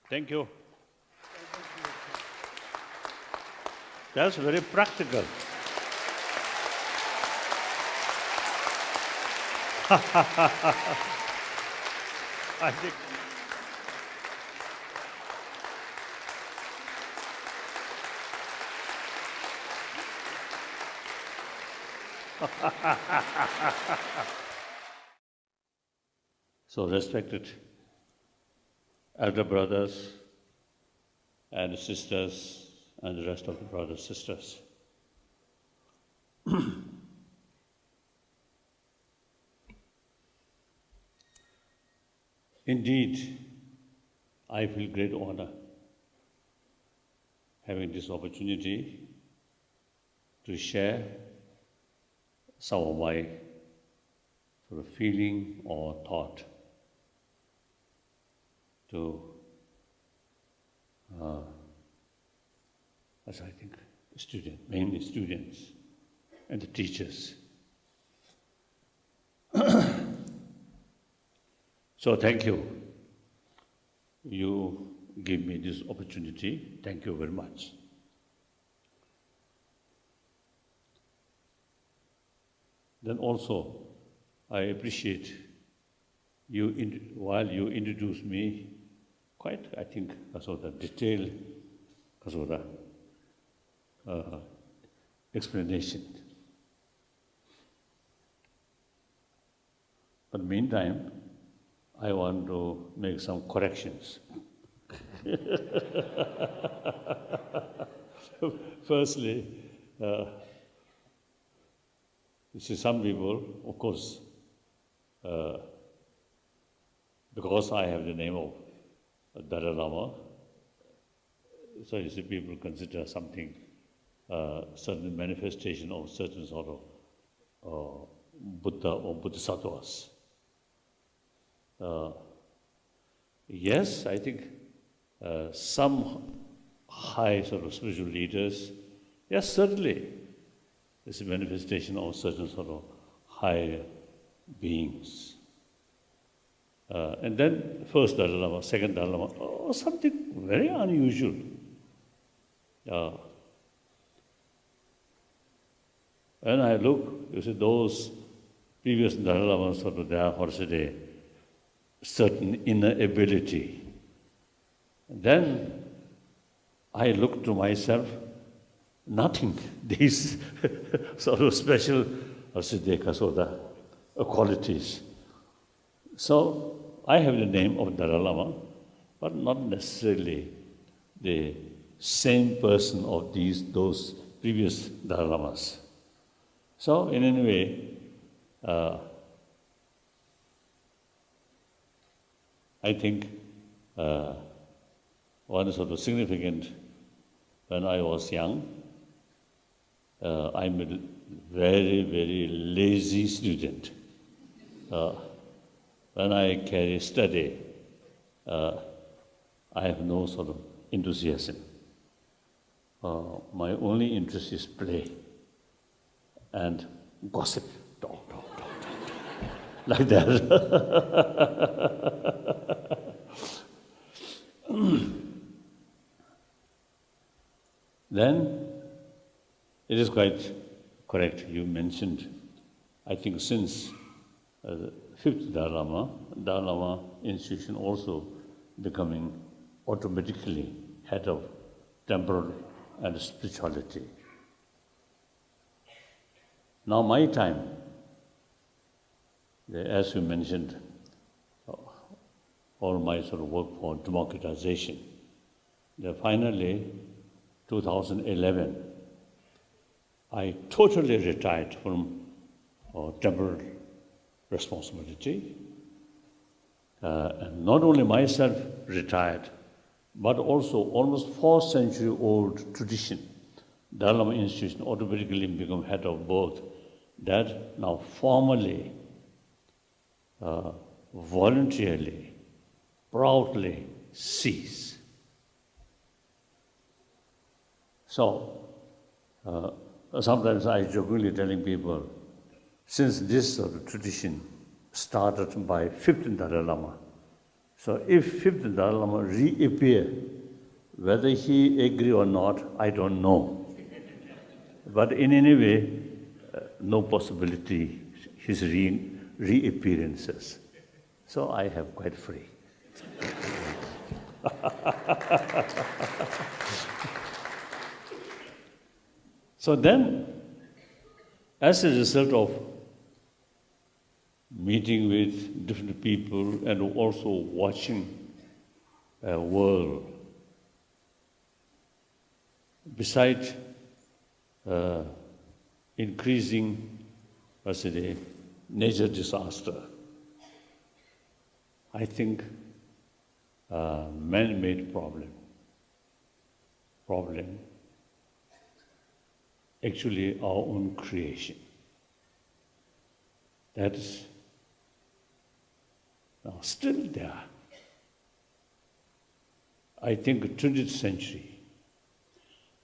Thank you. That's very practical. I think. So respected elder brothers and sisters and the rest of the brothers and sisters. Indeed, I feel great honor having this opportunity to share some of my sort of feeling or thought to, as I think, students, mainly students and the teachers. So thank you. You give me this opportunity. Thank you very much. Then also, I appreciate you, while you introduce me, quite, I think, sort of detailed sort of explanation. But meantime, I want to make some corrections. Firstly, you see, some people, of course, because I have the name of Dalai Lama, so you see, people consider something, certain manifestation of certain sort of Buddha or Bodhisattvas. Yes, I think some high sort of spiritual leaders, yes, certainly, it's a manifestation of certain sort of high beings. And then first Dalai Lama, second Dalai Lama, something very unusual. When I look, you see, those previous Dalai Lamas, sort of, they are, how to say, certain inner ability. Then I look to myself, nothing. These sort of special qualities. So I have the name of Dalai Lama, but not necessarily the same person of those previous Dalai Lamas. So in any way, I think one sort of significant, when I was young, I'm a very, very lazy student. When I study, I have no sort of enthusiasm. My only interest is play and gossip, talk, like that. Then, it is quite correct, you mentioned, I think since the fifth Dalai Lama institution also becoming automatically head of temporal and spirituality. Now my time, as you mentioned, all my sort of work for democratization. Then finally, 2011, I totally retired from temporal responsibility. And not only myself retired, but also almost 4th century old tradition. Dalai Lama institution automatically become head of both. That now formally, voluntarily, proudly cease. So, sometimes I jokingly telling people, since this sort of tradition started by 15th Dalai Lama, So if fifth Dalai Lama reappear, whether he agree or not, I don't know. But in any way, no possibility his reappearances. So I have quite free. So then, as a result of meeting with different people and also watching a world, besides increasing, nature disaster, I think man-made problem actually our own creation. That is now still there. I think 20th century,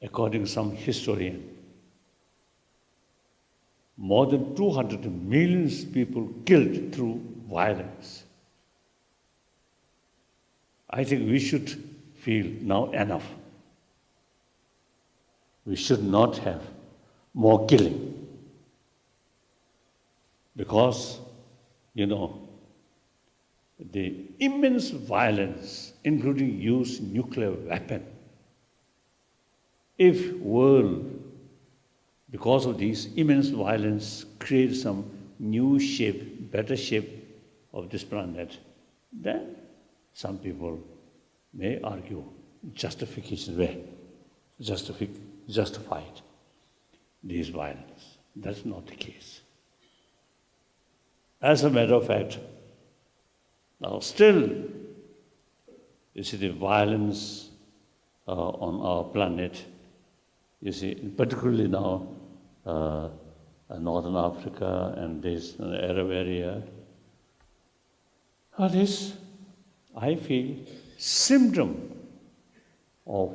according to some historian, more than 200 million people killed through violence. I think we should feel now enough. We should not have more killing. Because, the immense violence, including use nuclear weapon, if world, because of this immense violence, create some new shape, better shape of this planet, then some people may argue justification way, justified this violence. That's not the case. As a matter of fact, now still, the violence on our planet, particularly now, Northern Africa and this Arab area, this, I feel, symptom of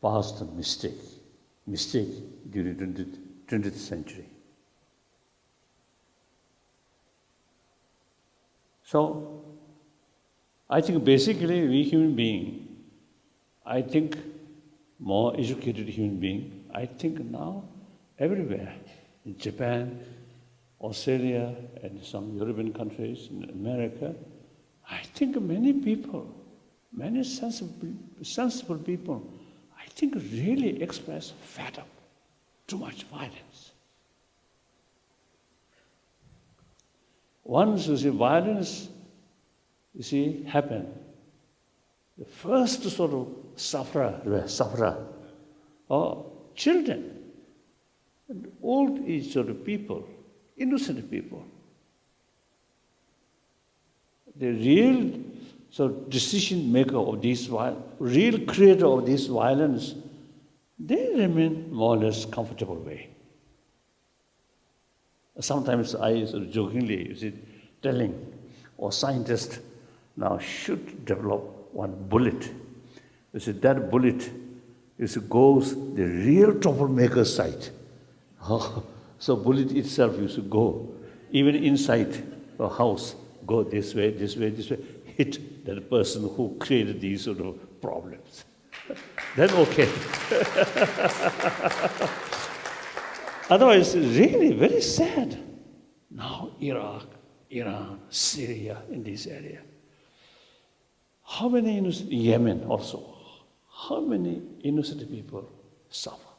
past mistake during 20th century. So, I think basically we human being, I think more educated human being, I think now everywhere, in Japan, Australia, and some European countries, in America, I think many people, many sensible people, I think really express fed up, too much violence. Once violence, happen, the first sort of sufferer are children and old age sort of people, innocent people. The real decision maker of this real creator of this violence, they remain more or less comfortable way. Sometimes I jokingly telling, or scientists now should develop one bullet. That bullet goes the real troublemaker's side. So bullet itself go, even inside a house, go this way, hit that person who created these sort of problems. Then okay. Otherwise, really very sad. Now Iraq, Iran, Syria, in this area. How many innocent, Yemen also, how many innocent people suffer?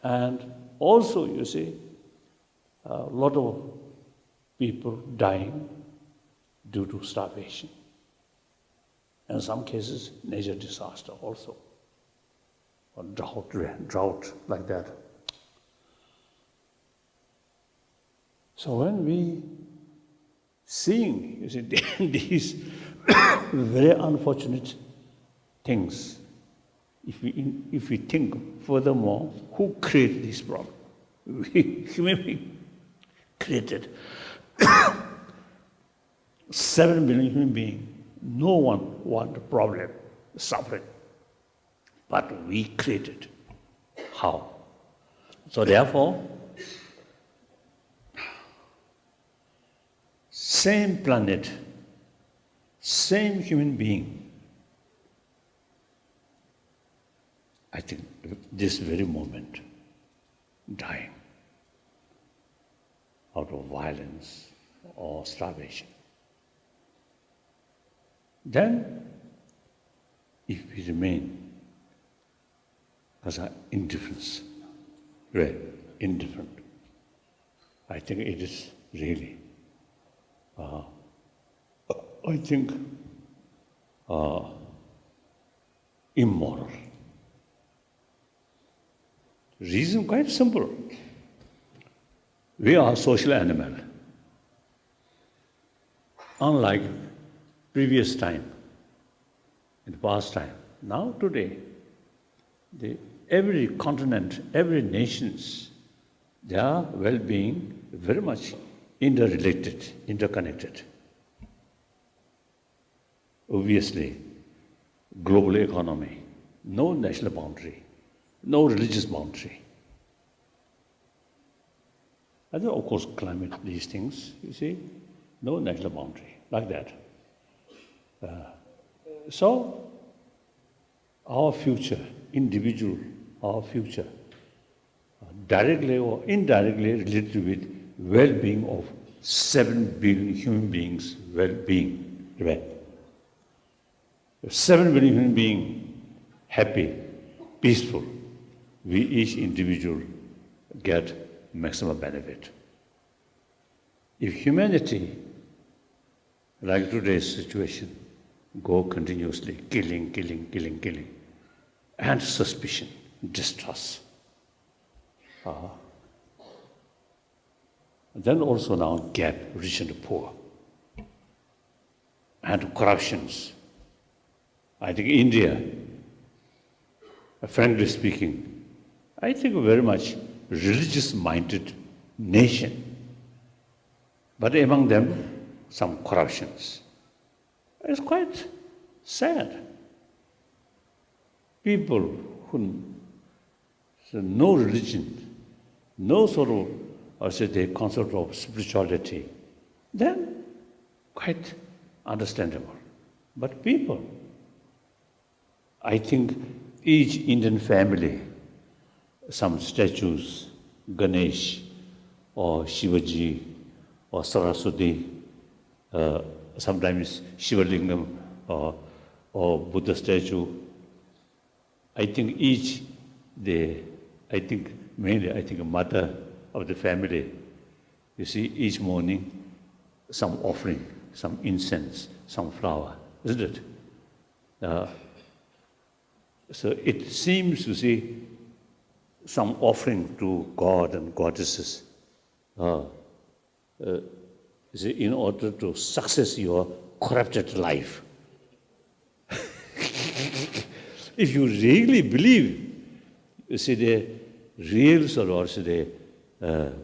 And also, a lot of people dying due to starvation. In some cases, nature disaster also, or drought like that. So when we seeing, these very unfortunate things, if we think furthermore, who created this problem? Human being created 7 billion human beings. No one want a problem, suffering. But we created. How? So therefore, same planet, same human being, I think this very moment, dying out of violence or starvation. Then, if we remain as an indifference, right, indifferent, I think it is really, I think, immoral. Reason quite simple. We are a social animal. Unlike previous time, in the past time, now today, every continent, every nations, their well-being very much interrelated, interconnected. Obviously, global economy, no national boundary, no religious boundary. And then, of course, climate, these things, you see, no national boundary, like that. So, our future, individual, our future, directly or indirectly related with well-being of 7 billion human beings' well-being. Right? 7 billion human beings happy, peaceful, we each individual get maximum benefit. If humanity, like today's situation, go continuously killing, and suspicion, distrust, then also now gap, rich and poor, and corruptions. I think India, frankly speaking, I think very much religious-minded nation, but among them, some corruptions. It's quite sad. People who no religion, no sort of, or say the concept of spirituality, then quite understandable. But people, I think each Indian family, some statues, Ganesh or Shivaji or Saraswati, sometimes Shivalingam or Buddha statue. I think each, mainly a mother of the family, you see, each morning some offering, some incense, some flower, isn't it? So it seems to see some offering to God and goddesses in order to success your corrupted life. If you really believe, you see, the real sort of also the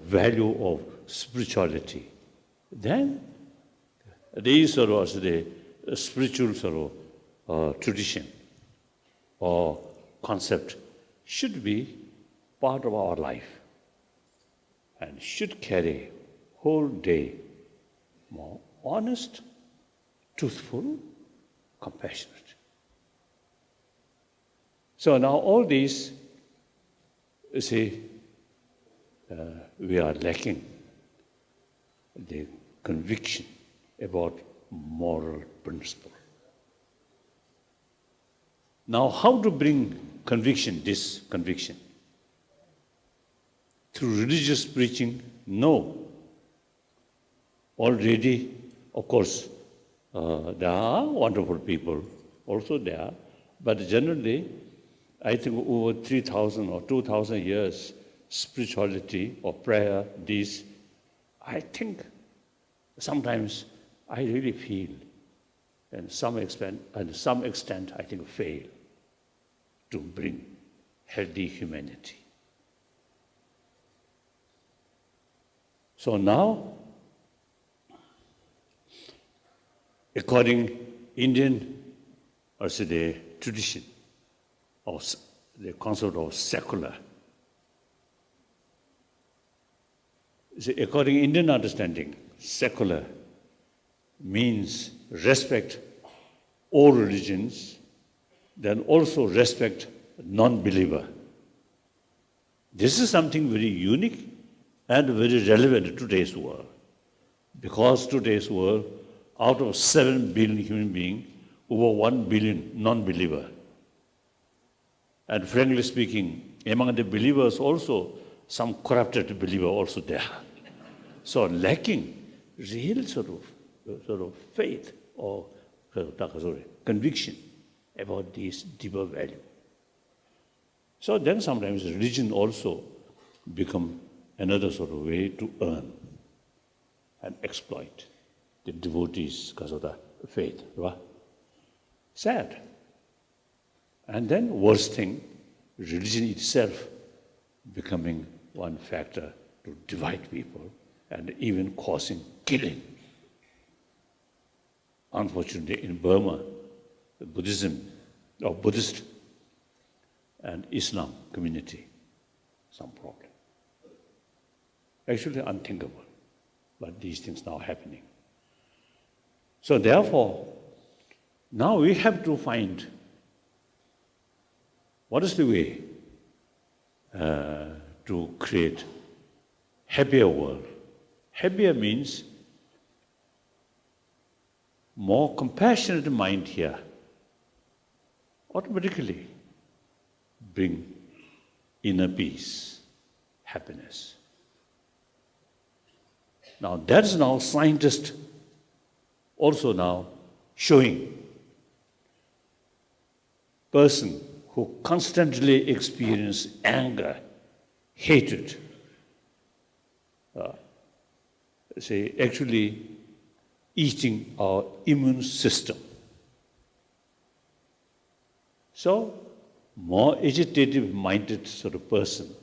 value of spirituality, then these sort of also the spiritual sort of tradition or concept should be part of our life and should carry whole day more honest, truthful, compassionate. So now all these, you see, we are lacking the conviction about moral principle. Now, how to bring conviction, this conviction? Through religious preaching? No. Already, of course, there are wonderful people also there, but generally, I think over 3,000 or 2,000 years, spirituality or prayer, these, I think sometimes I really feel, and some extent, I think fail to bring healthy humanity. So now, according Indian, or say the tradition, or the concept of secular, see, according Indian understanding, secular means respect, all religions, then also respect non-believer. This is something very unique and very relevant to today's world. Because today's world, out of 7 billion human beings, over 1 billion non-believer. And frankly speaking, among the believers also, some corrupted believer also there. So lacking real sort of faith or conviction about this deeper value. So then sometimes religion also become another sort of way to earn and exploit the devotees because of the faith. Right? Sad. And then worst thing, religion itself becoming one factor to divide people and even causing killing. Unfortunately, in Burma, Buddhism or Buddhist and Islam community, some problem. Actually unthinkable, but these things now happening. So therefore, now we have to find what is the way to create happier world. Happier means more compassionate mind here automatically bring inner peace, happiness. Now that is now scientists also now showing. Person who constantly experience anger, hatred, actually eating our immune system. So, more agitative-minded sort of person,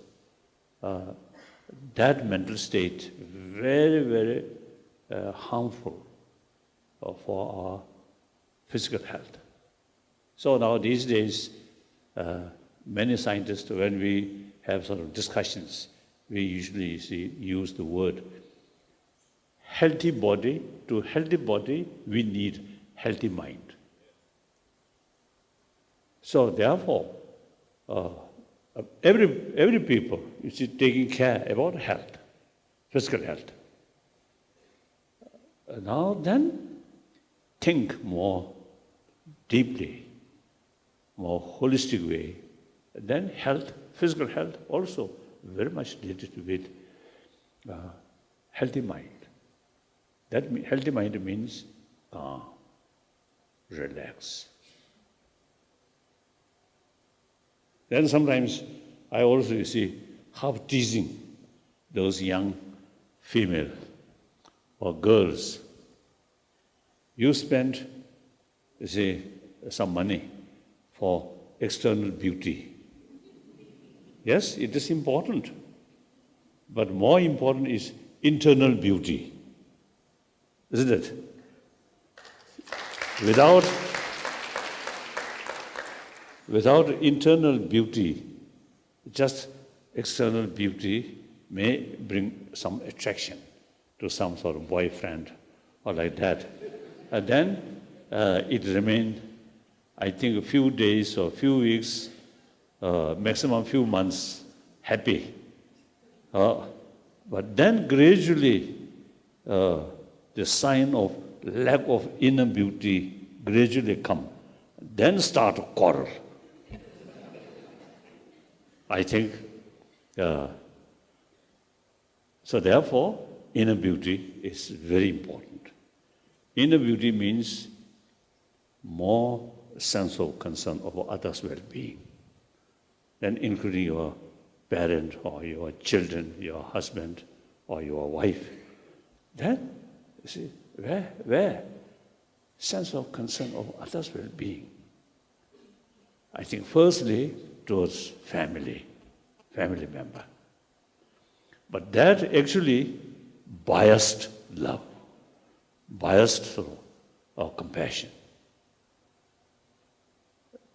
that mental state very, very harmful for our physical health. So now these days, many scientists, when we have sort of discussions, we usually use the word healthy body. To healthy body, we need healthy mind. So therefore, every people is taking care about health, physical health. Now then, think more deeply, more holistic way. Then health, physical health also very much related with healthy mind. That healthy mind means calm, relax. Then sometimes I also see half teasing those young female or girls. You spend, say, some money for external beauty. Yes, it is important. But more important is internal beauty. Isn't it? Without internal beauty, just external beauty may bring some attraction to some sort of boyfriend or like that. And then it remains, I think, a few days or a few weeks, maximum few months, happy. But then gradually, the sign of lack of inner beauty gradually come. Then start a quarrel. I think, so therefore, inner beauty is very important. Inner beauty means more sense of concern of others' well-being, then including your parent or your children, your husband or your wife. Then, you see, where? Sense of concern of others' well-being. I think firstly, towards family member. But that actually biased love, biased or compassion.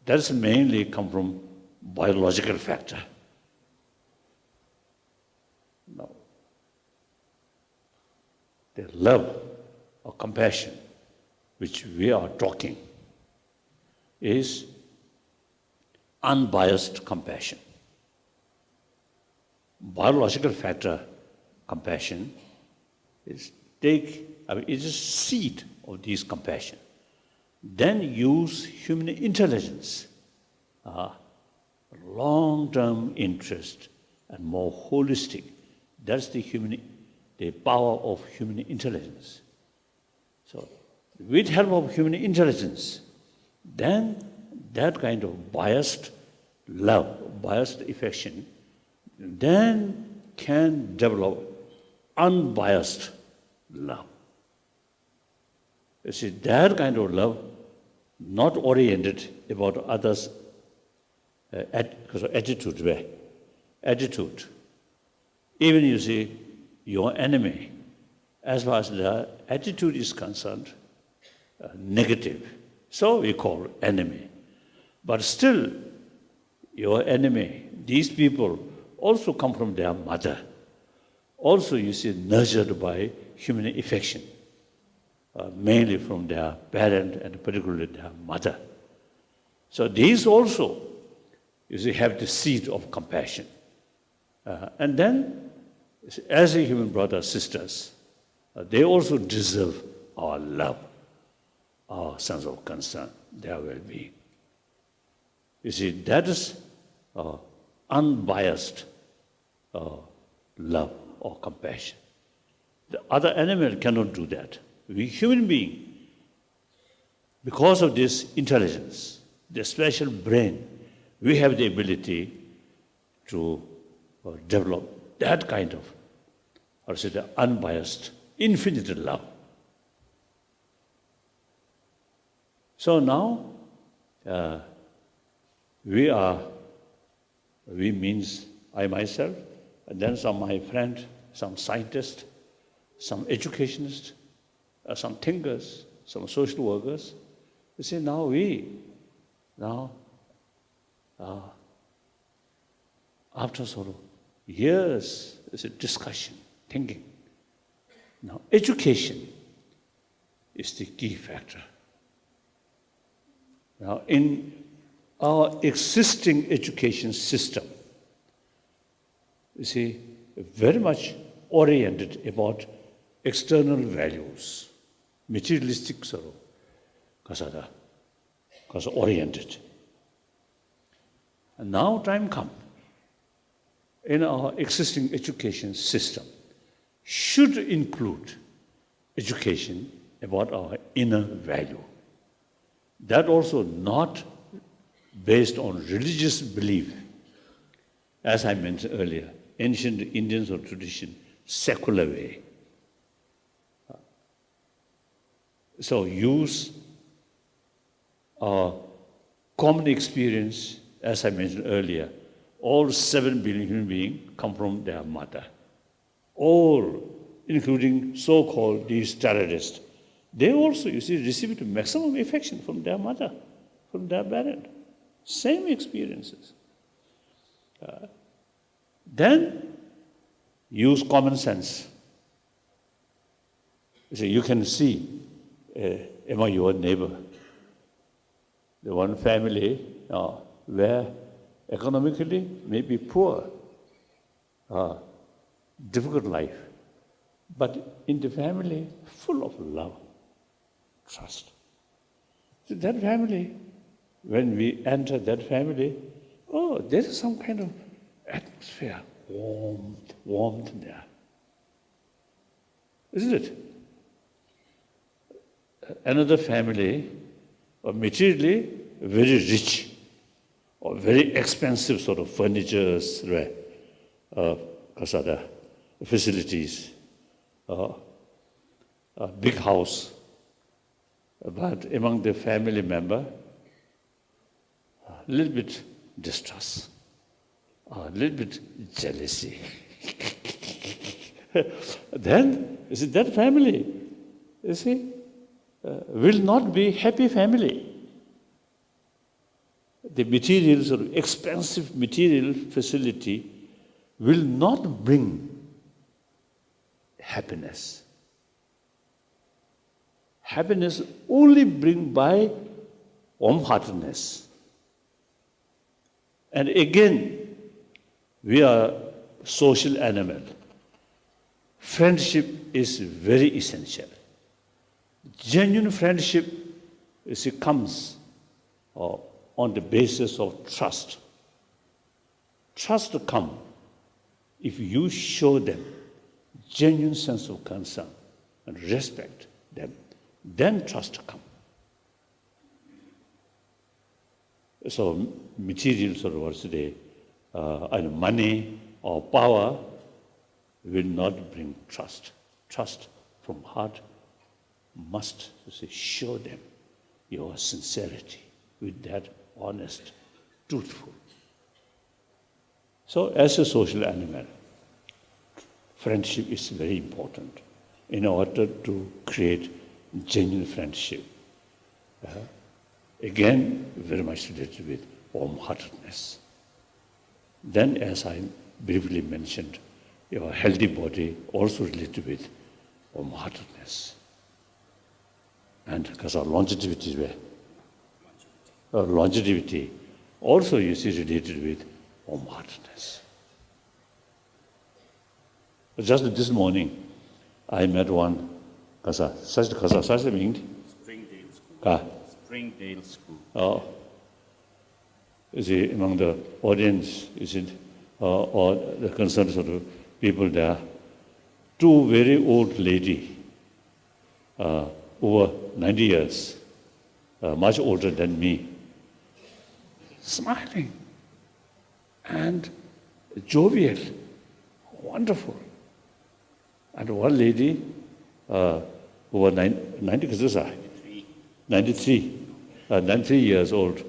That's mainly come from biological factor. No. The love or compassion which we are talking is unbiased compassion. Biological factor compassion is is a seed of this compassion. Then use human intelligence, long-term interest, and more holistic. That's the power of human intelligence. So, with help of human intelligence, then that kind of biased love, biased affection, then can develop unbiased love. You see, that kind of not oriented about others' attitude. Even you see, your enemy, as far as the attitude is concerned, negative. So we call enemy. But still, your enemy, these people also come from their mother. Also, you see, nurtured by human affection, mainly from their parent and particularly their mother. So these also, you see, have the seed of compassion. And then, as a human brothers, sisters, they also deserve our love, our sense of concern, their well-being. You see, that is unbiased love or compassion. The other animal cannot do that. We human being, because of this intelligence, the special brain, we have the ability to develop that kind of, the unbiased, infinite love. So now, we means I myself, and then some my friend, some scientists, some educationists, some thinkers, some social workers. You see, after sort of years, it's a discussion, thinking. Now, education is the key factor. Now, in our existing education system, you see, very much oriented about external values, materialistic sort of, because oriented. And now time comes, in our existing education system, should include education about our inner value. That also not based on religious belief, as I mentioned earlier, ancient Indian sort of tradition, secular way. So use our common experience, as I mentioned earlier, all 7 billion human beings come from their mother. All, including so-called these terrorists, they also, you see, received maximum affection from their mother, from their parent. Same experiences. Then use common sense. You can see among your neighbor, the one family where economically may be poor, difficult life, but in the family full of love, trust. So that family, when we enter that family, there is some kind of atmosphere, warmth there. Isn't it? Another family, materially very rich, or very expensive sort of furniture, facilities, a big house. But among the family member, a little bit distrust, a little bit jealousy. Then, you see, that family, you see, will not be happy family. The material, sort of expensive material facility will not bring happiness. Happiness only bring by warm-heartedness. And again, we are social animal. Friendship is very essential. Genuine friendship comes on the basis of trust. Trust comes if you show them genuine sense of concern and respect them, then trust comes. So material sort of words today, and money or power will not bring trust. Trust from heart must show them your sincerity with that honest, truthful. So as a social animal, friendship is very important in order to create genuine friendship. Again, very much related with warm-heartedness. Then, as I briefly mentioned, your healthy body also related with warm-heartedness. And because our longevity also you see related with warm-heartedness. Just this morning, I met one Springdale School. Springdale School. Oh, is it among the audience? Is it or the concerned sort of people there? Two very old lady, over 90 years, much older than me, smiling and jovial, wonderful. And one lady, over 93 years old.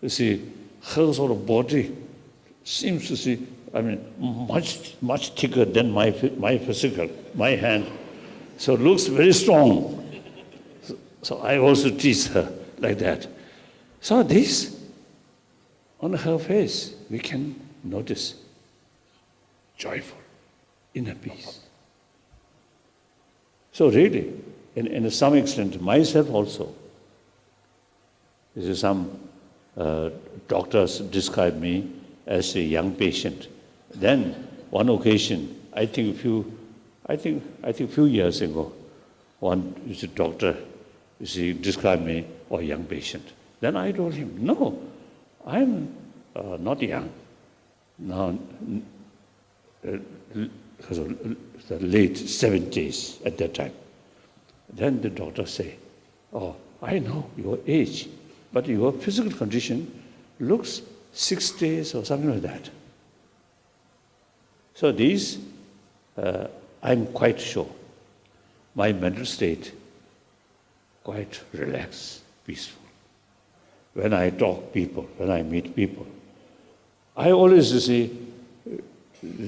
You see, her sort of body seems to see, much thicker than my physical, my hand. So looks very strong. So I also teach her like that. So this, on her face, we can notice joyful, inner peace. So really, in some extent, myself also, some doctors describe me as a young patient. Then, one occasion, I think few years ago, one doctor described me as a young patient. Then I told him, no, I'm not young. Now, the late 70s at that time. Then the doctor say, oh, I know your age, but your physical condition looks 60s or something like that. So these, I'm quite sure, my mental state, quite relaxed, peaceful. When I talk people, when I meet people, I always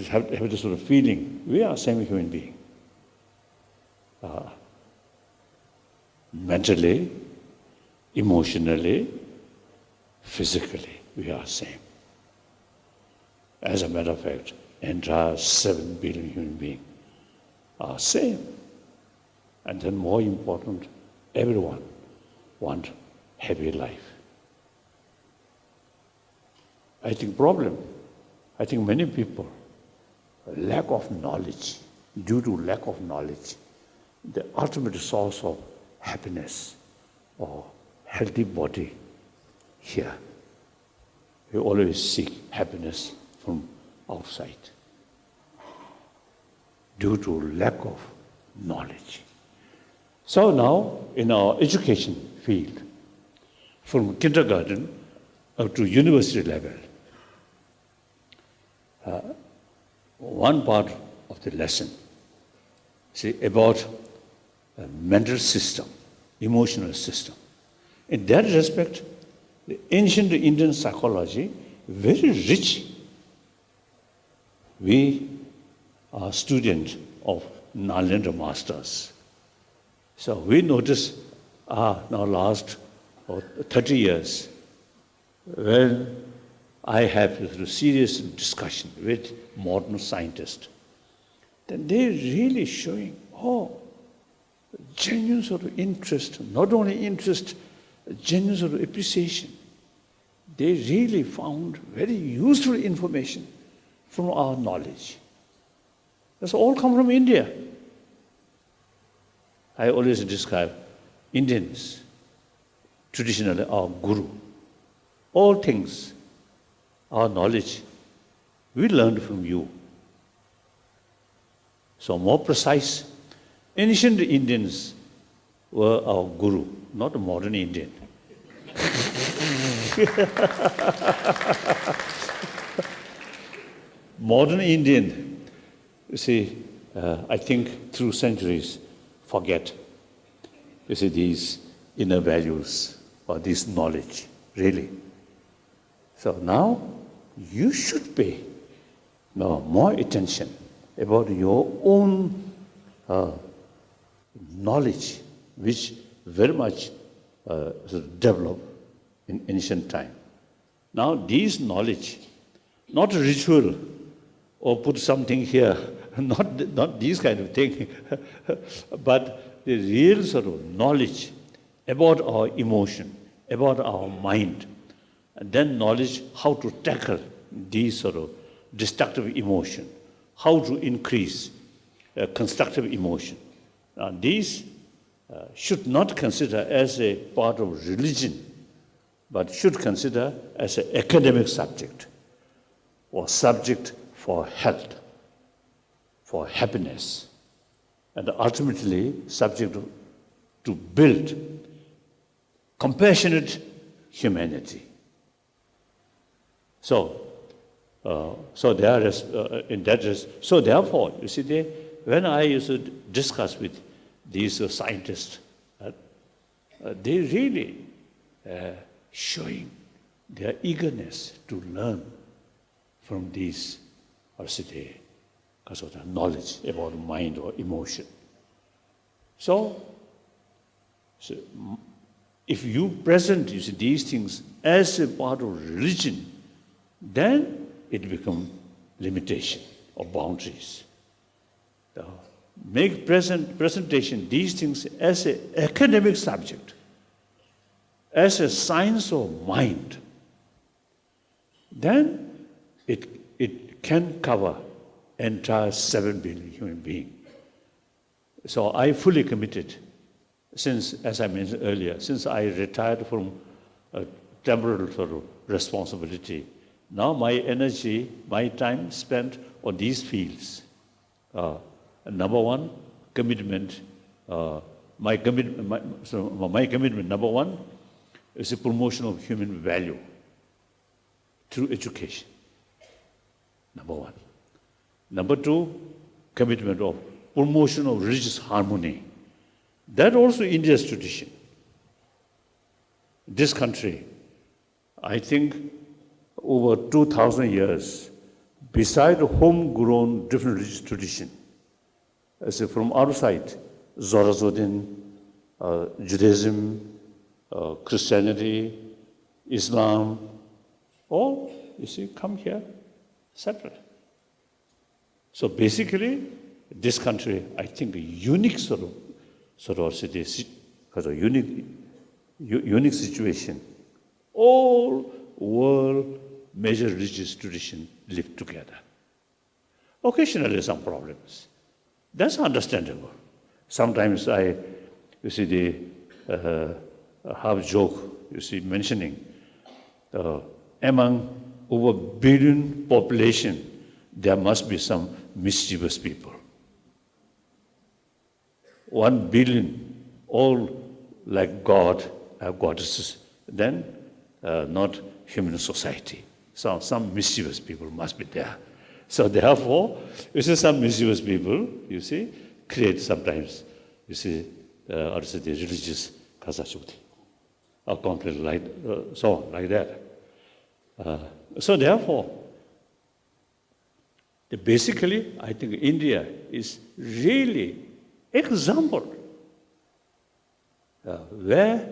have this sort of feeling, we are same human being. Mentally, emotionally, physically, we are same. As a matter of fact, entire 7 billion human beings are same. And then more important, everyone want happy life. I think many people, lack of knowledge, due to lack of knowledge, the ultimate source of happiness or healthy body here. We always seek happiness from outside due to lack of knowledge. So now, in our education field, from kindergarten up to university level, one part of the lesson about a mental system, emotional system. In that respect, the ancient Indian psychology, very rich. We are students of Nalanda masters. So we notice, now last 30 years, when I have a serious discussion with modern scientists, then they're really showing, genuine sort of interest, not only interest, genuine sort of appreciation. They really found very useful information from our knowledge. That's all come from India. I always describe Indians, traditionally our guru. All things, our knowledge, we learned from you. So more precise, ancient Indians were our guru, not a modern Indian. Modern Indian, you see, I think through centuries, forget, you see, these inner values or this knowledge, really. So now, you should pay more attention about your own knowledge, which very much developed in ancient time. Now, these knowledge, not ritual or put something here, not these kind of thing, but the real sort of knowledge about our emotion, about our mind, and then knowledge how to tackle these sort of destructive emotion, how to increase constructive emotion. Now, these should not consider as a part of religion, but should consider as an academic subject or subject for health, for happiness, and ultimately subject to build compassionate humanity. So there is in that is so therefore you see when I used to discuss with these scientists, they really showing their eagerness to learn from these, because of the knowledge about mind or emotion. So if you present, you see, these things as a part of religion, then it becomes limitation or boundaries. Make presentation these things as an academic subject, as a science of mind, then it can cover entire 7 billion human beings. So I fully committed, since, as I mentioned earlier, since I retired from a temporal sort of responsibility, now my energy, my time spent on these fields. Number one, commitment. My commitment, number one, is the promotion of human value through education. Number one. Number two, commitment of promotion of religious harmony. That also India's tradition. This country, I think, over 2,000 years, beside homegrown different religious tradition, as from outside, Zoroastrian, Judaism, Christianity, Islam, all, you see, come here separate. So basically, this country, I think, a unique sort of unique situation. All world major religious traditions live together. Occasionally, some problems. That's understandable. Sometimes you see, the half joke, you see, mentioning among over billion population, there must be some mischievous people. 1 billion, all like God, goddesses, then not human society. So some mischievous people must be there. So therefore, you see, some mischievous people, you see, create sometimes, you see, also the religious kasashuti, or conflict like so on, like that. So therefore, basically, I think India is really example where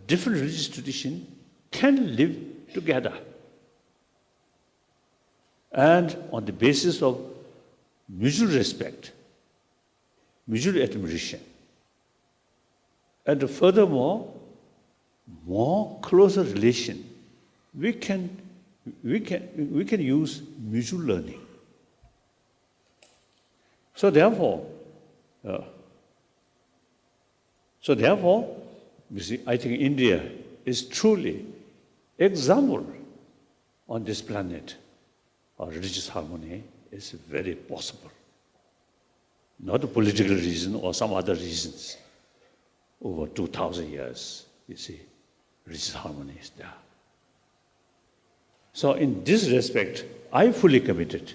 different religious traditions can live together. And on the basis of mutual respect, mutual admiration. And furthermore, more closer relation, we can use mutual learning. So therefore, you see, I think India is truly example on this planet. Our religious harmony is very possible. Not a political reason or some other reasons. Over 2,000 years, you see, religious harmony is there. So in this respect, I fully committed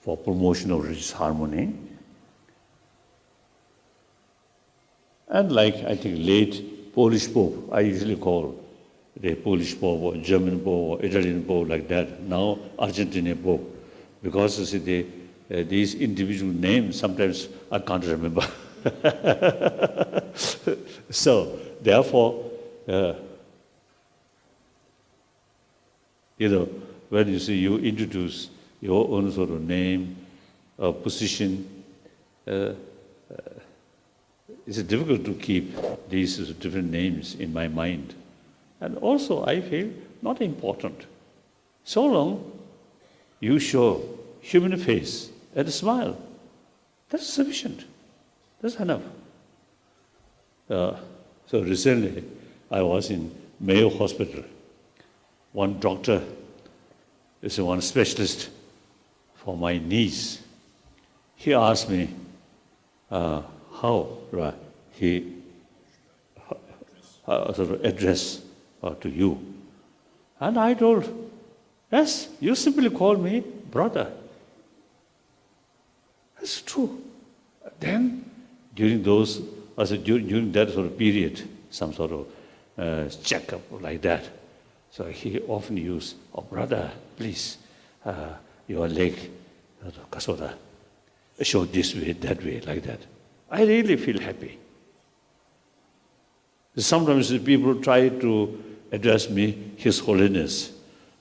for promotion of religious harmony. And like, I think, late Polish Pope, I usually call the Polish Pope or German Pope or Italian Pope like that, now Argentinian Pope. Because you see, these individual names, sometimes I can't remember. So, therefore, when you see you introduce your own sort of name, position, it's difficult to keep these different names in my mind. And also, I feel not important. So long you show human face and a smile, that's sufficient. That's enough. So recently, I was in Mayo Hospital. One doctor is one specialist for my knees. He asked me how he sort of address to you. And I told, yes, you simply call me brother. That's true. Then, during that sort of period, some sort of checkup like that, so he often used, oh brother, please, your leg, kasoda, show this way, that way, like that. I really feel happy. Sometimes people try to address me, His Holiness.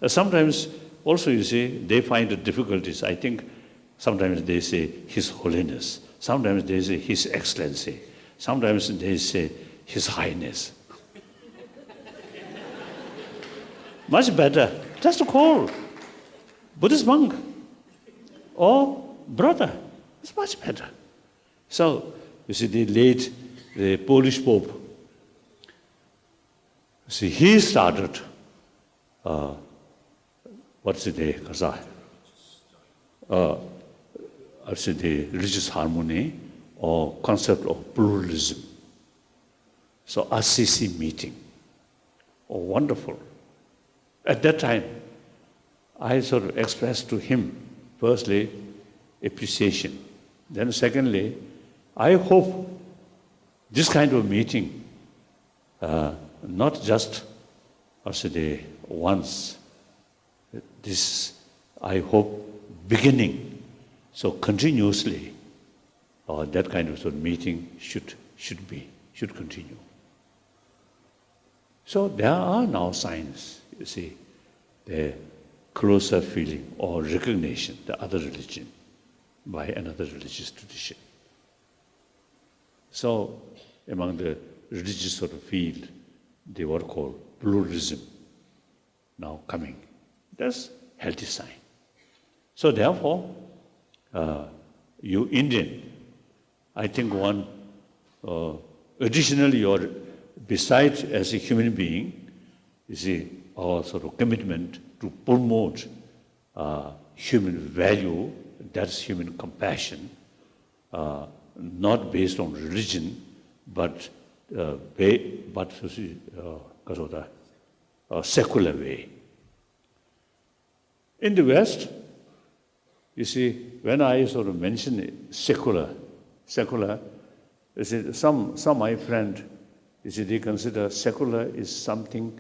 Sometimes also, you see, they find the difficulties. I think sometimes they say His Holiness. Sometimes they say His Excellency. Sometimes they say His Highness. Much better, just to call Buddhist monk or brother. It's much better. So, you see, the Polish Pope, see, he started, the religious harmony or concept of pluralism. So, RCC meeting. Oh, wonderful. At that time, I sort of expressed to him, firstly, appreciation. Then secondly, I hope this kind of meeting, not just once, this, I hope, beginning. So continuously, that kind of meeting should continue. So there are now signs, you see, the closer feeling or recognition, the other religion, by another religious tradition. So among the religious sort of field, they were called pluralism, now coming. That's healthy sign. So therefore, you Indian, I think one, additionally, besides as a human being, you see, our sort of commitment to promote human value, that's human compassion, not based on religion, but secular way. In the West, you see, when I sort of mention secular, you see, some my friend, you see, they consider secular is something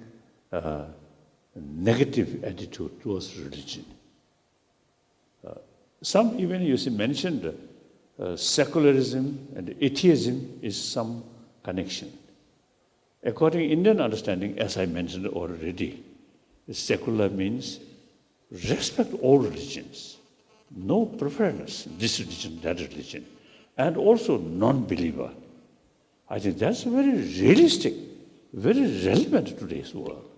negative attitude towards religion. Some even, you see, mentioned secularism and atheism is some connection. According to Indian understanding, as I mentioned already, secular means respect all religions, no preference, this religion, that religion, and also non-believer. I think that's very realistic very relevant to today's world.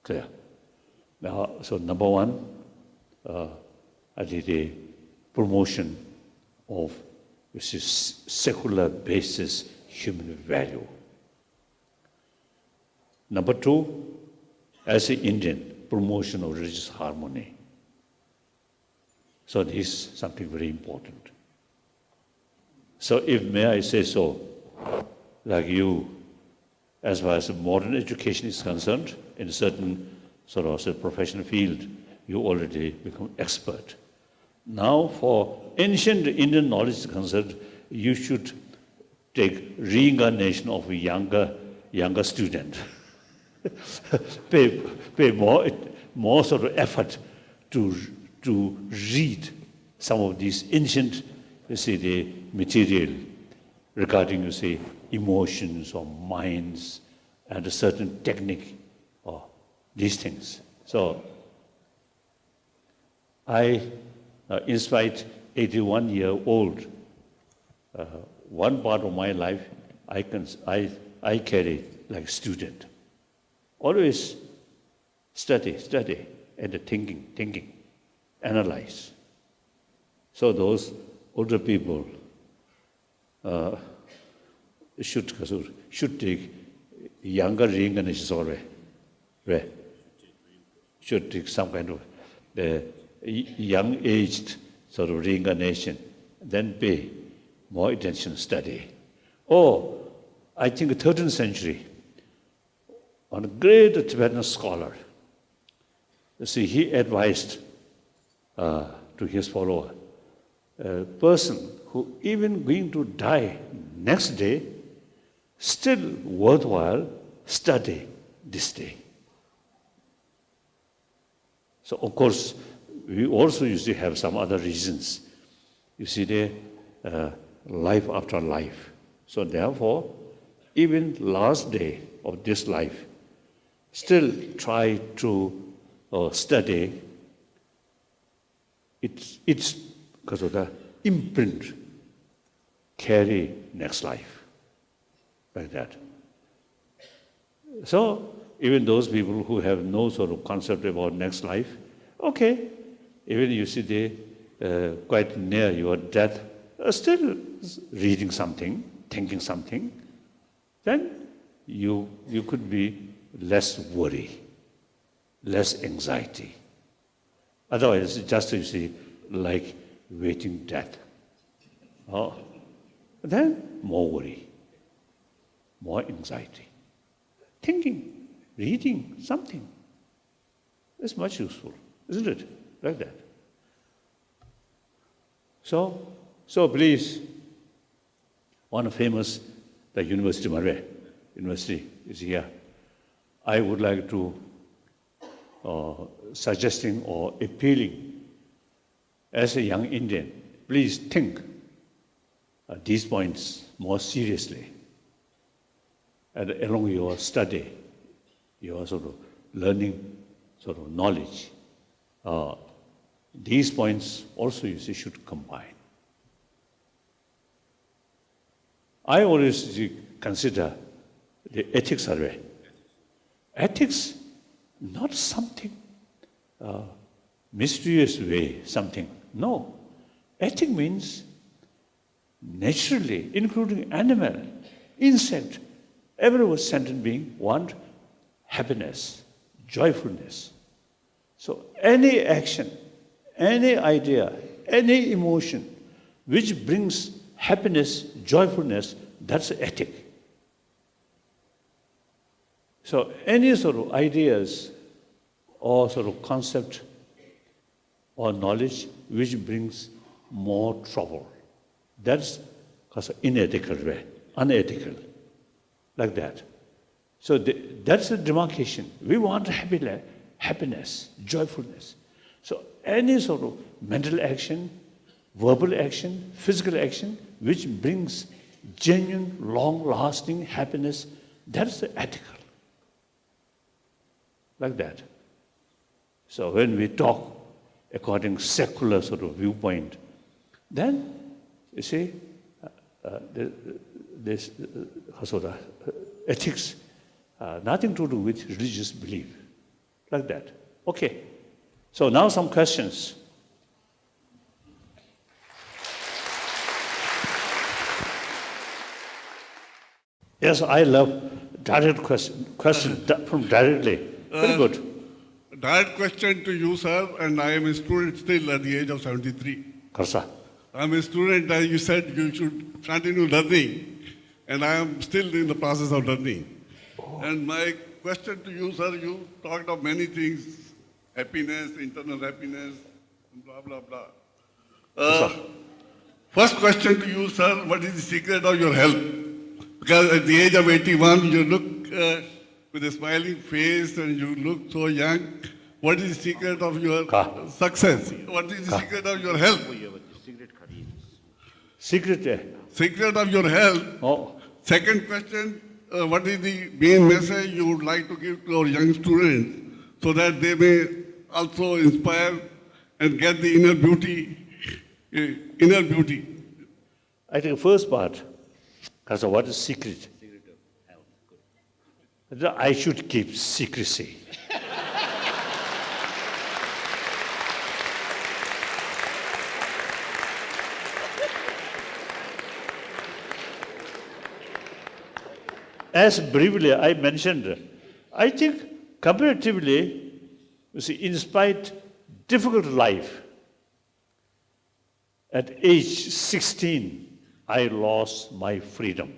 Clear? Now, so number one, I did a promotion of which is secular basis human value. Number two, as an Indian, promotion of religious harmony. So this is something very important. So if may I say so, like you, as far as modern education is concerned, in a certain sort of professional field, you already become expert. Now for ancient Indian knowledge is concerned, you should take reincarnation of a younger student. pay more sort of effort to read some of these ancient, the material regarding, emotions or minds and a certain technique or these things. So I, in spite 81-year-old, one part of my life I carry like student. Always study, and thinking, analyze. So those older people should take younger reincarnations already. Right? Should take some kind of young-aged sort of reincarnation, then pay more attention to study. Oh, I think 13th century, one great Tibetan scholar, he advised to his follower, a person who even going to die next day, still worthwhile study this day. So of course, we also usually have some other reasons. You see there, life after life. So therefore, even last day of this life, still try to study. It's because of the imprint carry next life, like that. So even those people who have no sort of concept about next life, okay, even you see they quite near your death, still reading something, thinking something, then you could be less worry, less anxiety. Otherwise, just you see, like waiting death. Oh, then more worry, more anxiety. Thinking, reading something is much useful, isn't it? Like that. So please, one famous, the University of Murray, University is here. I would like to suggesting or appealing as a young Indian, please think these points more seriously. And along your study, your sort of learning, sort of knowledge, these points also you see should combine. I always consider the ethics are ethics, not something mysterious way, something. No. Ethics means naturally, including animal, insect, every sentient being want happiness, joyfulness. So any action, any idea, any emotion which brings happiness, joyfulness, that's ethic. So any sort of ideas or sort of concept or knowledge which brings more trouble, that's unethical way, unethical, like that. So that's the demarcation. We want happiness, joyfulness. So any sort of mental action, verbal action, physical action, which brings genuine, long-lasting happiness, that's the ethical. Like that. So when we talk according to secular sort of viewpoint, then you see this ethics nothing to do with religious belief, like that. Okay, so now some questions. Yes, I love direct question from directly. Very good. Direct question to you, sir, and I am a student still at the age of 73. Karsa. I'm a student, you said you should continue learning, and I am still in the process of learning. And my question to you, sir, you talked of many things, happiness, internal happiness, blah, blah, blah. First question to you, sir, what is the secret of your health? Because at the age of 81, you look with a smiling face and you look so young. What is the secret of your success? What is the secret of your health? Secret? Secret of your health. Oh. Second question, what is the main message you would like to give to our young students so that they may also inspire and get the inner beauty? Inner beauty. I think first part, because what is secret? Secret of health. I should keep secrecy. As briefly I mentioned, I think comparatively, you see, in spite difficult life, at age 16, I lost my freedom.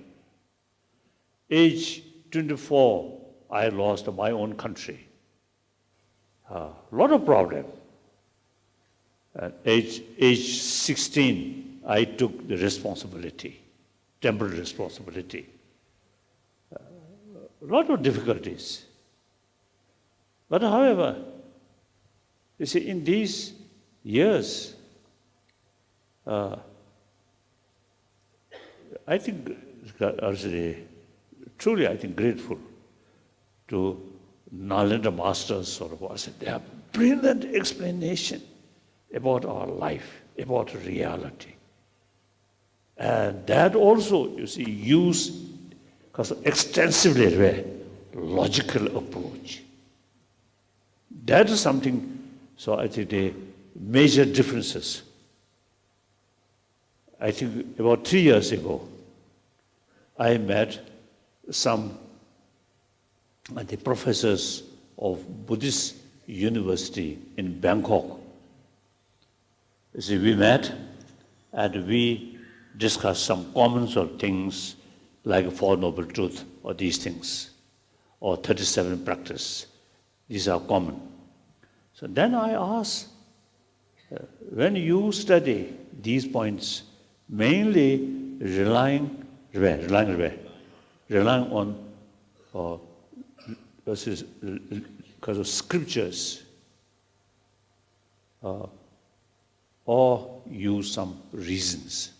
Age 24, I lost my own country. A lot of problem. At age 16, I took the responsibility, temporary responsibility. A lot of difficulties. But however, you see, in these years, I think, truly I think grateful to Nalanda Masters sort of was. They have brilliant explanation about our life, about reality. And that also, you see, use because extensively logical approach. That is something, so I think the major differences. I think about 3 years ago, I met some of the professors of Buddhist University in Bangkok. You see, we met and we discussed some common sort of things like Four Noble Truths or these things, or 37 practice. These are common. So then I asked, when you study these points, mainly relying on because of scriptures, or use some reasons,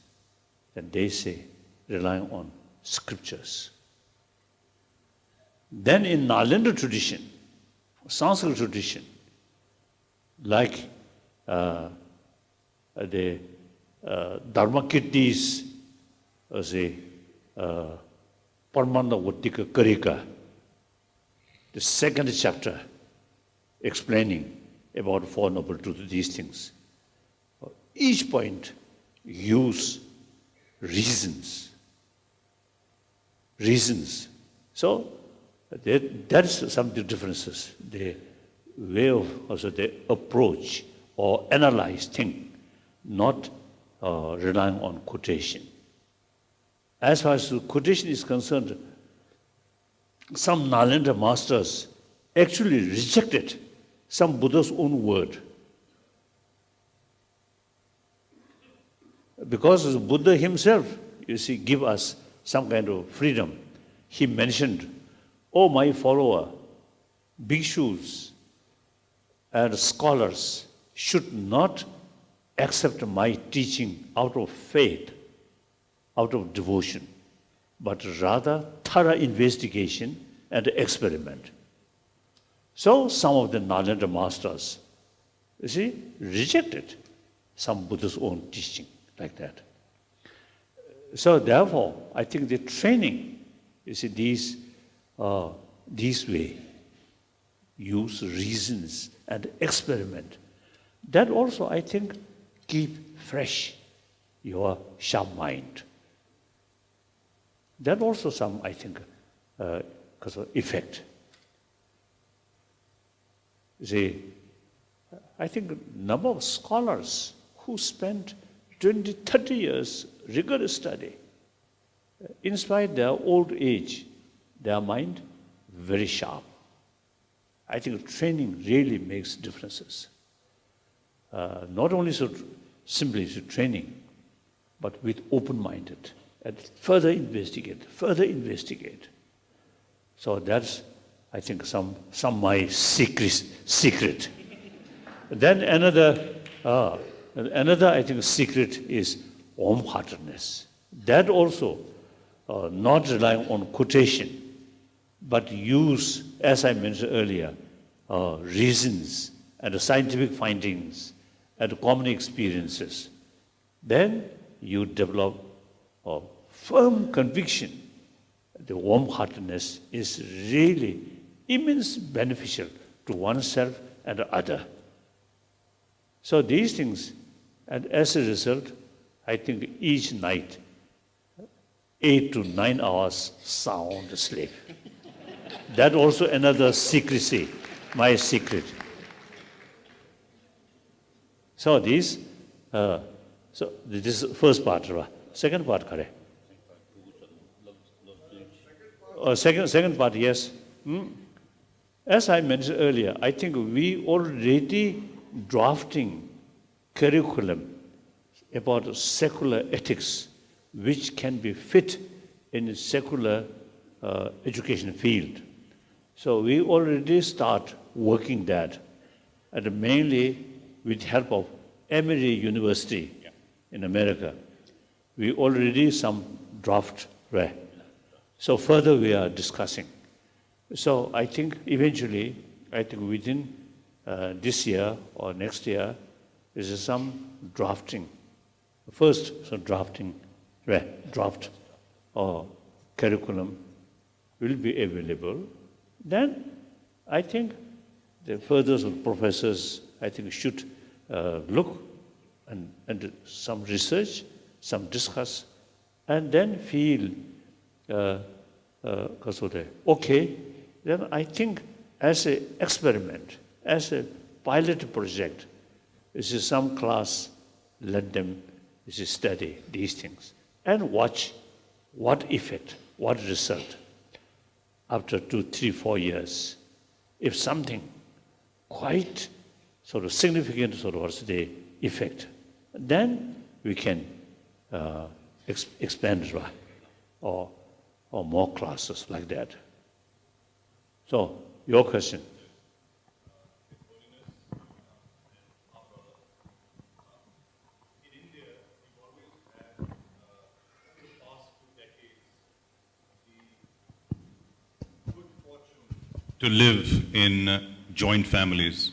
and they say relying on scriptures. Then in Nalanda tradition, Sanskrit tradition, like the Dharmakirtis, say Parmanda Vattika Karika, the second chapter explaining about Four Noble Truths, these things. Each point use reasons. So that's some of the differences. The way of also the approach or analyze thing, not relying on quotation. As far as the quotation is concerned, some Nalanda masters actually rejected some Buddha's own word. Because Buddha himself, you see, give us some kind of freedom. He mentioned, "Oh, my follower, bhikshus and scholars should not accept my teaching out of faith, out of devotion, but rather thorough investigation and experiment." So some of the Nalanda masters, you see, rejected some Buddha's own teaching like that. So therefore, I think the training, you see, these this way, use reasons and experiment. That also, I think, keep fresh your sharp mind. That also some, I think, because of effect. See, I think number of scholars who spent 20, 30 years rigorous study, in spite their old age, their mind very sharp. I think training really makes differences. Not only simply training, but with open-minded and further investigate. So that's, I think, some my secret. Then another, I think, secret is warm-heartedness. That also, not relying on quotation, but use, as I mentioned earlier, reasons and scientific findings and common experiences. Then you develop a firm conviction. The warm-heartedness is really immense beneficial to oneself and the other. So these things, and as a result, I think each night, 8 to 9 hours sound sleep. That also another secrecy, my secret. So this is first part, right? Second part, correct? Second part, yes. As I mentioned earlier, I think we already drafting curriculum about secular ethics, which can be fit in a secular education field. So we already start working that, and mainly with help of Emory University in America. We already some draft read. So further we are discussing. So I think eventually, I think within this year or next year, is some drafting. First, drafting, draft or curriculum will be available. Then I think the further professors, I think, should look and some research, some discuss, and then feel okay. Then I think as an experiment, as a pilot project, this is some class, let them study these things and watch what effect, what result after 2, 3, 4 years. If something quite significant what's the effect, then we can expand or more classes like that. So, your question. To live in joint families.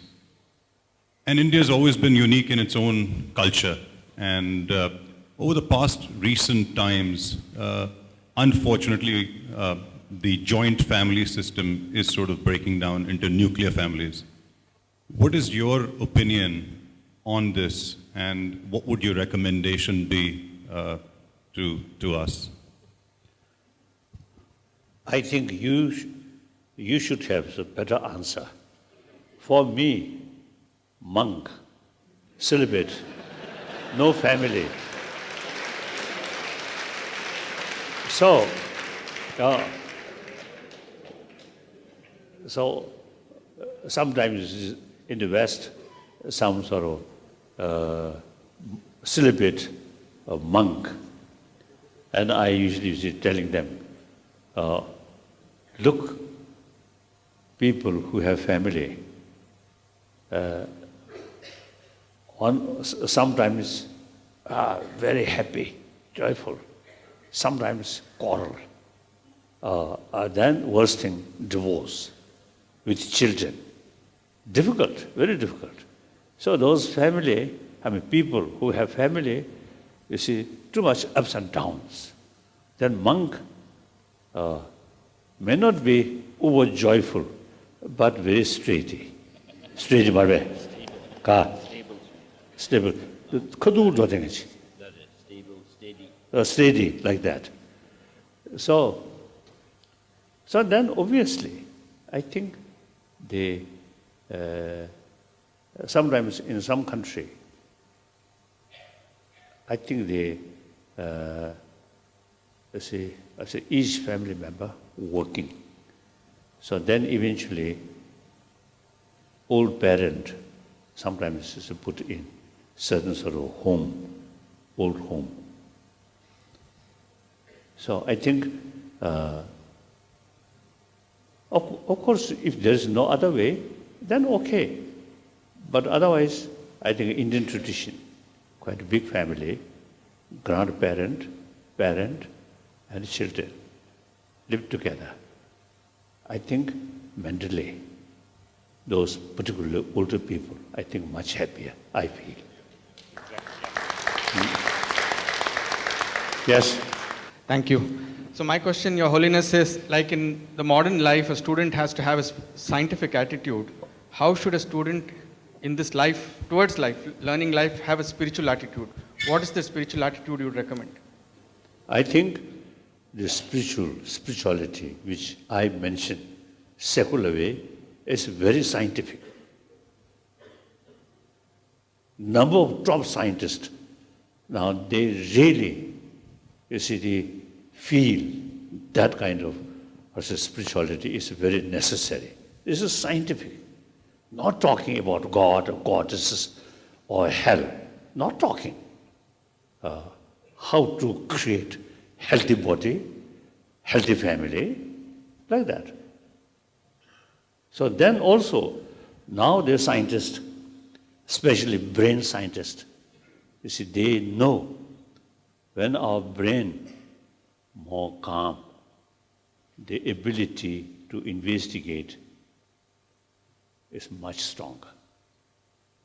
And India has always been unique in its own culture. And over the past recent times, unfortunately, the joint family system is sort of breaking down into nuclear families. What is your opinion on this, and what would your recommendation be to us? I think you should have a better answer. For me, monk, celibate, no family. So sometimes in the West, some sort of celibate monk, and I usually telling them, look, people who have family, sometimes are very happy, joyful, sometimes quarrel. Then worst thing, divorce with children. Difficult, very difficult. So those family, people who have family, you see, too much ups and downs. Then monk may not be over joyful, but very straight. Straight marbe. Ka. Stable. Kadu do dengi. Stable, steady. Steady, like that. So then obviously, I think they, sometimes in some country, I think they, as each family member working. So then eventually, old parent sometimes is put in certain sort of home, old home. So I think, of course, if there is no other way, then okay. But otherwise, I think Indian tradition, quite a big family, grandparent, parent, and children live together. I think mentally, those particular older people, I think much happier, I feel. Yes? Thank you. So my question, Your Holiness, is like in the modern life, a student has to have a scientific attitude. How should a student in this life, towards life, learning life, have a spiritual attitude? What is the spiritual attitude you would recommend? I think the spirituality, which I mentioned, secular way, is very scientific. Number of top scientists, now they really, they feel that kind of spirituality is very necessary. This is scientific. Not talking about God or goddesses or hell. Not talking. How to create healthy body, healthy family, like that. So then also, now the scientists, especially brain scientists, they know when our brain more calm, the ability to investigate is much stronger.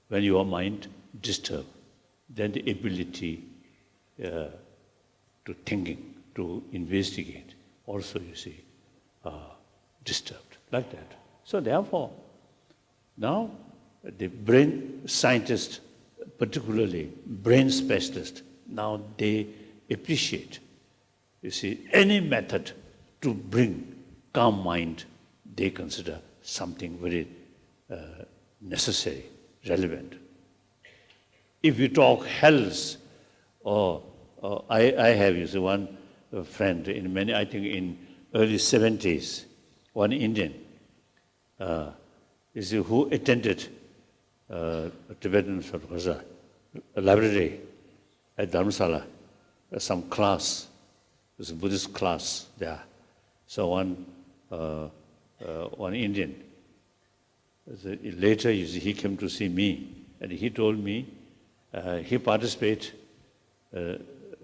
When your mind disturbed, then the ability to thinking, to investigate, also disturbed, like that. So therefore, now the brain scientists, particularly brain specialists, now they appreciate, any method to bring calm mind, they consider something very necessary, relevant. If we talk health, I have one friend in many, I think in early 70s, one Indian, who attended a Tibetan library at Dharamsala, some class, it was a Buddhist class there. So one Indian, later he came to see me, and he told me he participated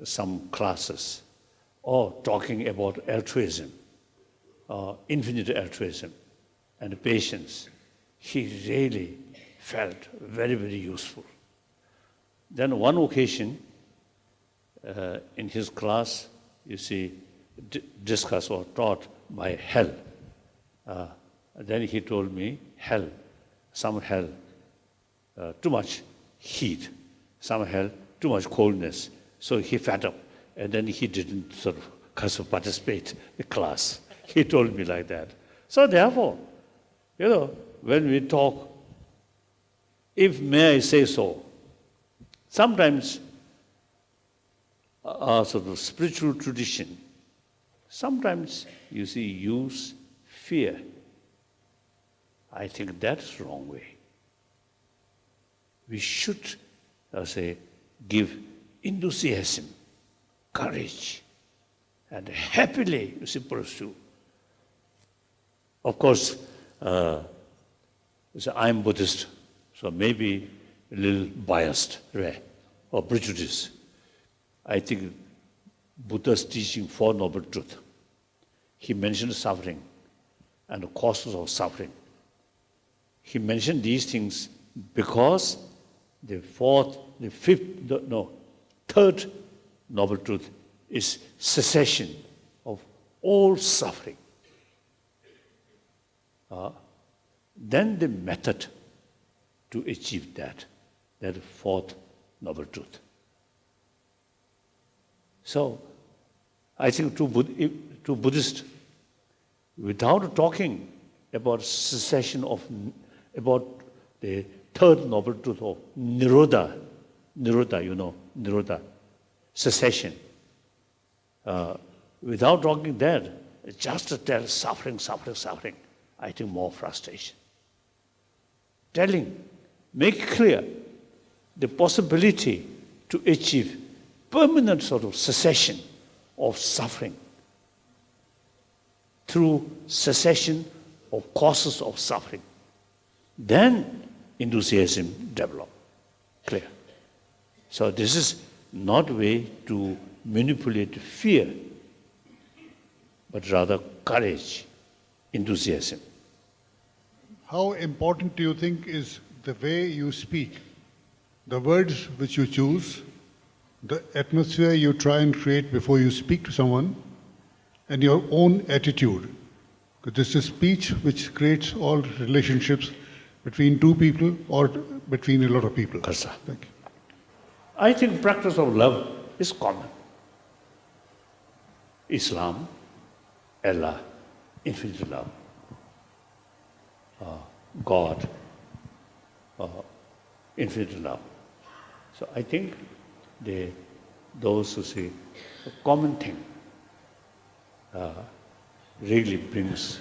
some classes, or talking about altruism, infinite altruism, and patience. He really felt very, very useful. Then one occasion, in his class, discussed or taught by hell. Then he told me, some hell, too much heat, some hell, too much coldness. So he fed up, and then he didn't participate in the class. He told me like that. So therefore, when we talk, if may I say so, sometimes our spiritual tradition, sometimes use fear. I think that's wrong way. We should, give enthusiasm, courage, and happily pursue. Of course, I'm Buddhist, so maybe a little biased, right, or prejudiced. I think Buddha's teaching Four Noble Truths. He mentioned suffering and the causes of suffering. He mentioned these things because the third Noble Truth is cessation of all suffering. then the method to achieve that fourth noble truth. So, I think to Buddhists, without talking about cessation of, about the third noble truth of Nirodha, Nirodha, cessation. Without talking that, just to tell suffering, I think more frustration. Telling, make clear the possibility to achieve permanent sort of cessation of suffering through cessation of causes of suffering. Then enthusiasm develop. Clear. So this is not a way to manipulate fear, but rather courage, enthusiasm. How important do you think is the way you speak, the words which you choose, the atmosphere you try and create before you speak to someone, and your own attitude? Because this is speech which creates all relationships between two people or between a lot of people. Yes, sir. Thank you. I think practice of love is common. Islam, Allah, infinite love. God, infinite love. So I think those who say a common thing really brings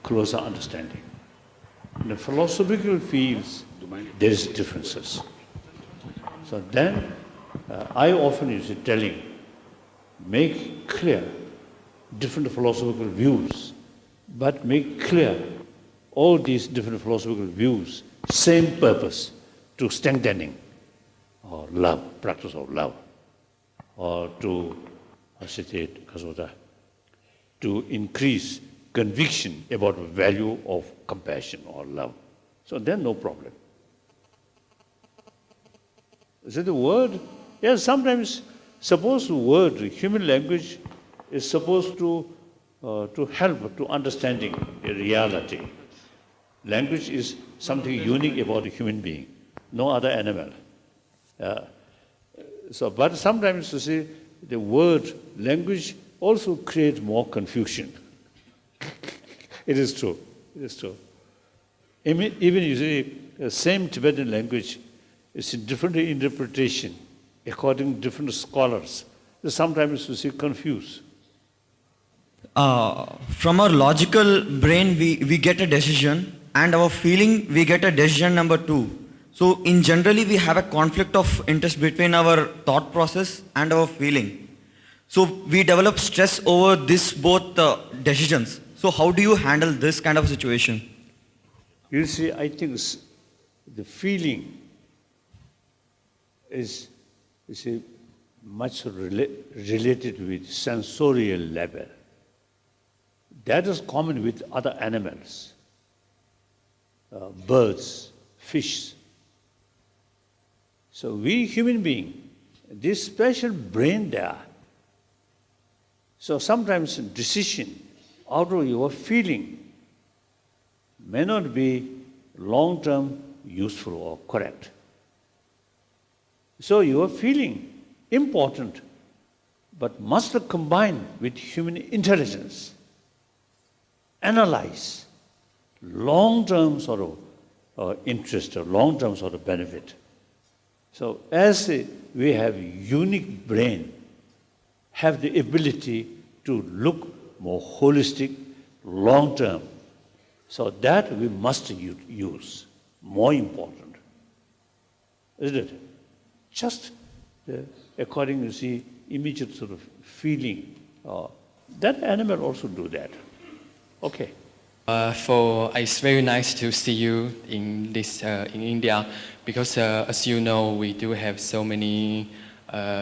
closer understanding. In the philosophical fields, there is differences. So then, I often use it telling, make clear different philosophical views, but make clear all these different philosophical views, same purpose, to strengthening or love, practice of love, or to increase conviction about the value of compassion or love. So then no problem. Is it the word? Yes, sometimes suppose the word, human language is supposed to help to understanding a reality. Language is something unique about a human being, no other animal. But sometimes you see the word, language also creates more confusion. It is true. It is true. Even you see, the same Tibetan language is in different interpretation according to different scholars. Sometimes you see confused. From our logical brain, we get a decision, and our feeling, we get a decision number 2. So in generally, we have a conflict of interest between our thought process and our feeling. So we develop stress over this both decisions. So how do you handle this kind of situation? You see, I think the feeling is much related with sensorial level. That is common with other animals, birds, fish. So we human being, this special brain there. So sometimes decision out of your feeling may not be long-term useful or correct. So your feeling important, but must combine with human intelligence. Analyze long-term sort of interest or long-term sort of benefit. So as we have unique brain, have the ability to look more holistic, long-term. So that we must use, more important. Isn't it? Just according to see immediate sort of feeling. That animal also do that. Okay. It's very nice to see you in India, because as you know, we do have so many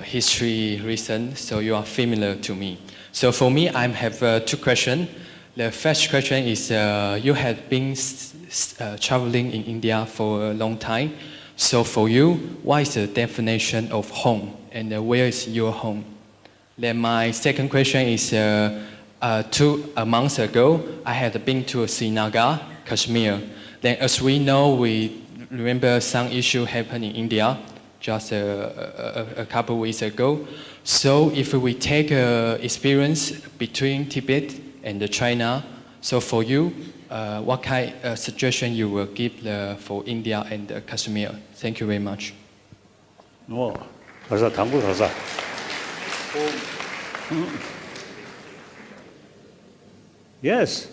history reasons, so you are familiar to me. So for me, I have 2 questions. The first question is, you have been traveling in India for a long time. So for you, what is the definition of home, and where is your home? Then my second question is, 2 months ago, I had been to Srinagar, Kashmir. Then, as we know, we remember some issue happened in India just a couple weeks ago. So, if we take experience between Tibet and China, so for you, what kind of suggestion you will give for India and Kashmir? Thank you very much. 뭐 가사 당구 가사. Yes,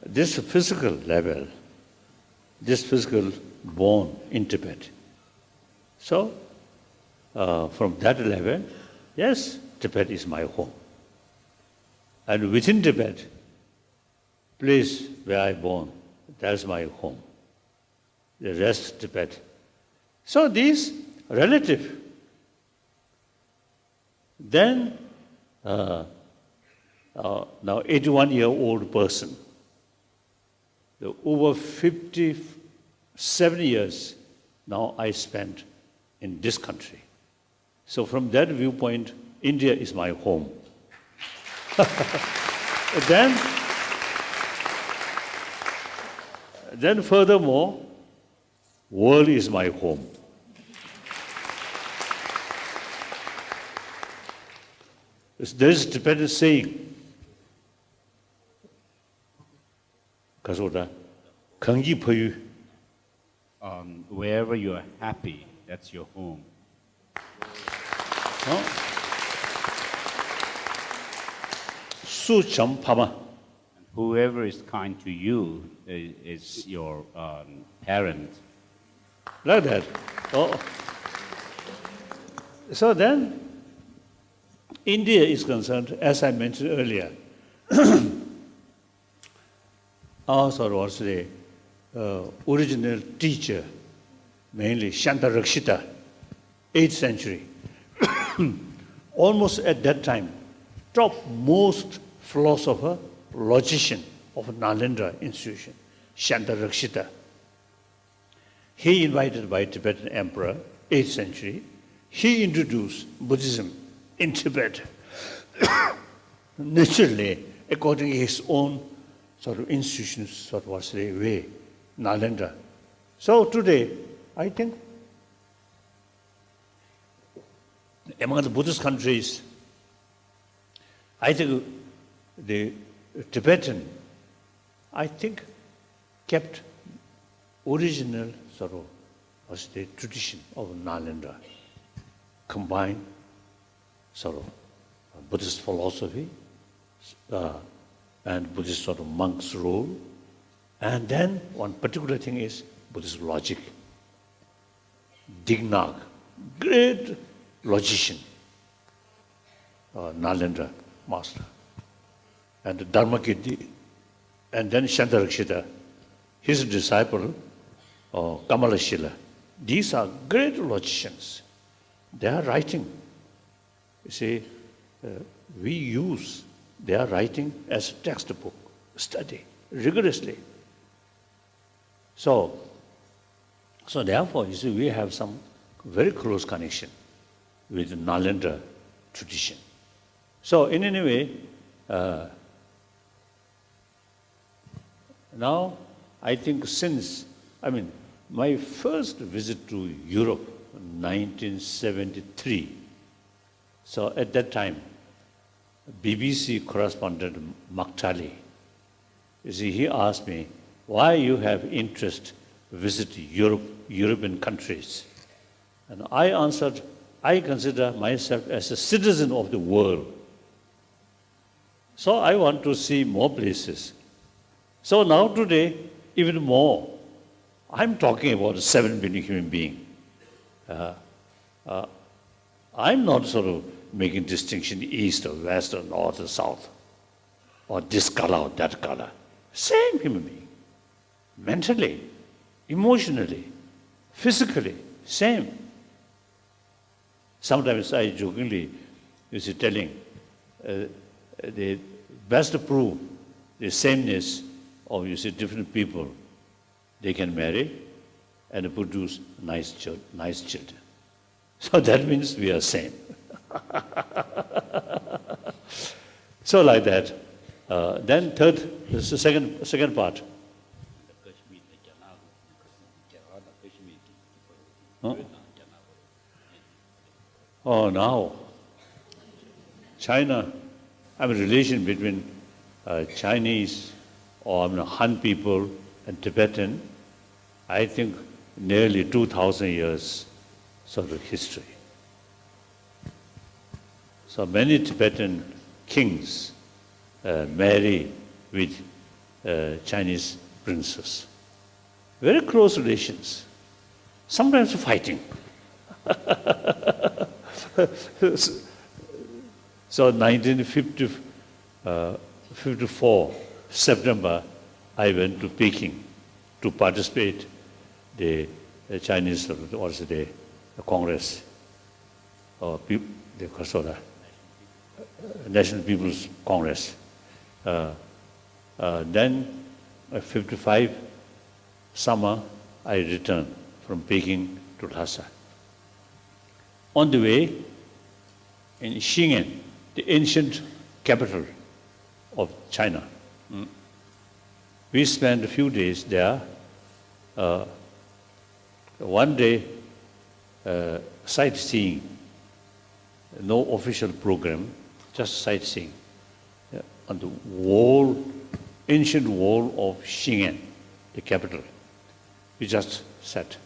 this physical level, this physical born in Tibet. So, from that level, yes, Tibet is my home. And within Tibet, place where I born, that's my home. The rest Tibet. So these relative. Then, now 81-year-old person, the over 57 years now I spent in this country. So from that viewpoint, India is my home. Then furthermore, world is my home. There is Tibetan saying, wherever you are happy, that's your home. Whoever is kind to you is your parent. Like that. So then, India is concerned, as I mentioned earlier, our was the original teacher, mainly Shantarakshita, 8th century. Almost at that time, topmost philosopher, logician of Nalanda institution, Shantarakshita. He invited by Tibetan emperor, 8th century, he introduced Buddhism in Tibet. Naturally, according to his own sort of institutions, sort of was the way, Nalanda. So today, I think, among the Buddhist countries, I think the Tibetan, I think, kept original sort of was the tradition of Nalanda, combined sort of Buddhist philosophy and Buddhist sort of monk's role. And then one particular thing is Buddhist logic. Dignaga, great logician, Nalanda master. And Dharmakirti, and then Shantarakshita, his disciple, Kamalashila. These are great logicians. They are writing. You see, we use their writing as a textbook, study rigorously. So therefore, you see, we have some very close connection with the Nalanda tradition. So in any way, now I think my first visit to Europe, 1973. So at that time, BBC correspondent Maktali, you see, he asked me, why you have interest to visit European countries? And I answered, I consider myself as a citizen of the world. So I want to see more places. So now today, even more, I'm talking about a 7 billion human being. I'm not sort of making distinction east or west or north or south, or this color or that color. Same human being. Mentally, emotionally, physically, same. Sometimes I jokingly telling the best proof the sameness of different people, they can marry and produce nice children. So that means we are same. So like that. Then the second part, Oh, now, China, relation between Chinese or Han people and Tibetan, I think nearly 2,000 years sort of history. So many Tibetan kings marry with Chinese princes. Very close relations, sometimes fighting. So 1954, September, I went to Peking to participate the Chinese, what's the Congress, or the National People's Congress. Then, 55 summer, I returned from Peking to Lhasa. On the way, in Xingen, the ancient capital of China, we spent a few days there. One day, sightseeing, no official program, just sightseeing. On the wall, ancient wall of Xingen, the capital. We just sat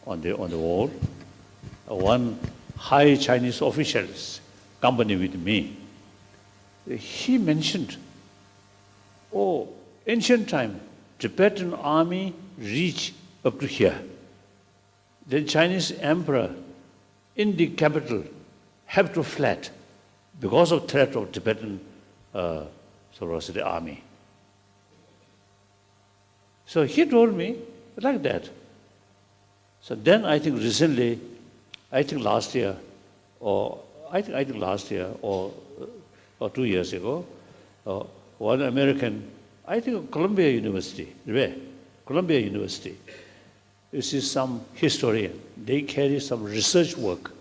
on the wall. One high Chinese officials accompanied with me. He mentioned, oh, ancient time, Tibetan army reached up to here. The Chinese emperor in the capital have to flee because of threat of Tibetan the army. So he told me like that. So then I think recently, I think last year or 2 years ago, one American, I think Columbia University, this is some historian. They carry some research work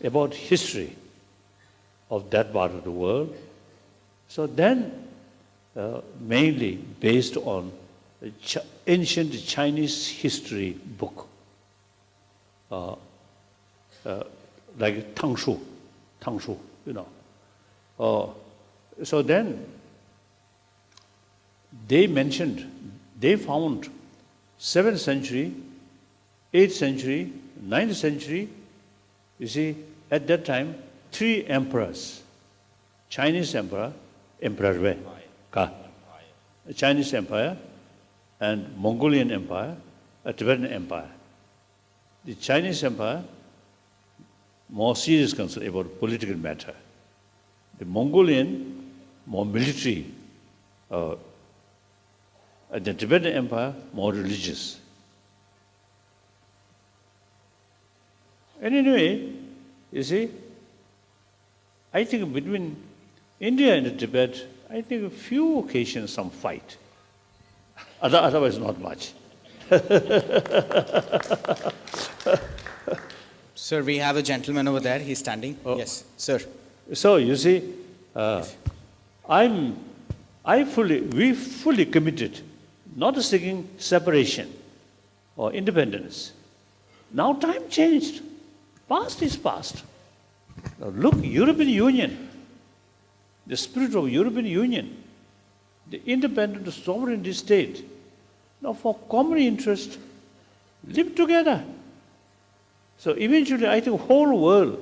about history of that part of the world. So then, mainly based on ancient Chinese history book, like Tangshu, so then, they mentioned, they found 7th century, 8th century, 9th century, you see, at that time, 3 emperors, Chinese emperor, Chinese empire, and Mongolian empire, a Tibetan empire. The Chinese empire, more serious concern about political matter. The Mongolian, more military. The Tibetan empire, more religious. And anyway, you see, I think between India and Tibet, I think a few occasions some fight. Otherwise not much. Sir, we have a gentleman over there. He's standing. Oh. Yes, sir. So you see, we fully committed, not seeking separation or independence. Now time changed. Past is past. Now look, European Union, the spirit of European Union, the independent sovereign state, now for common interest, live together. So eventually, I think whole world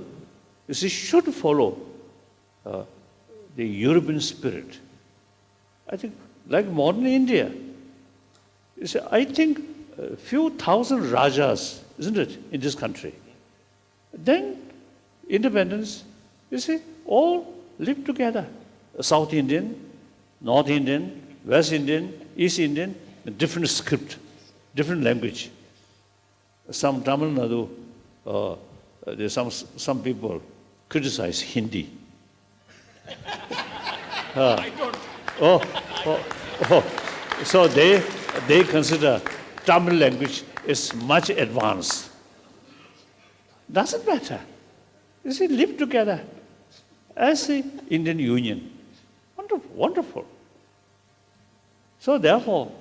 should follow the European spirit. I think like modern India, you see, I think a few thousand rajas, isn't it, in this country. Then independence, you see, all live together. South Indian, North Indian, West Indian, East Indian, different script, different language. Some Tamil Nadu, there's some people criticize Hindi. So they consider Tamil language is much advanced. Doesn't matter. You see, live together as the Indian Union. Wonderful, wonderful. So therefore,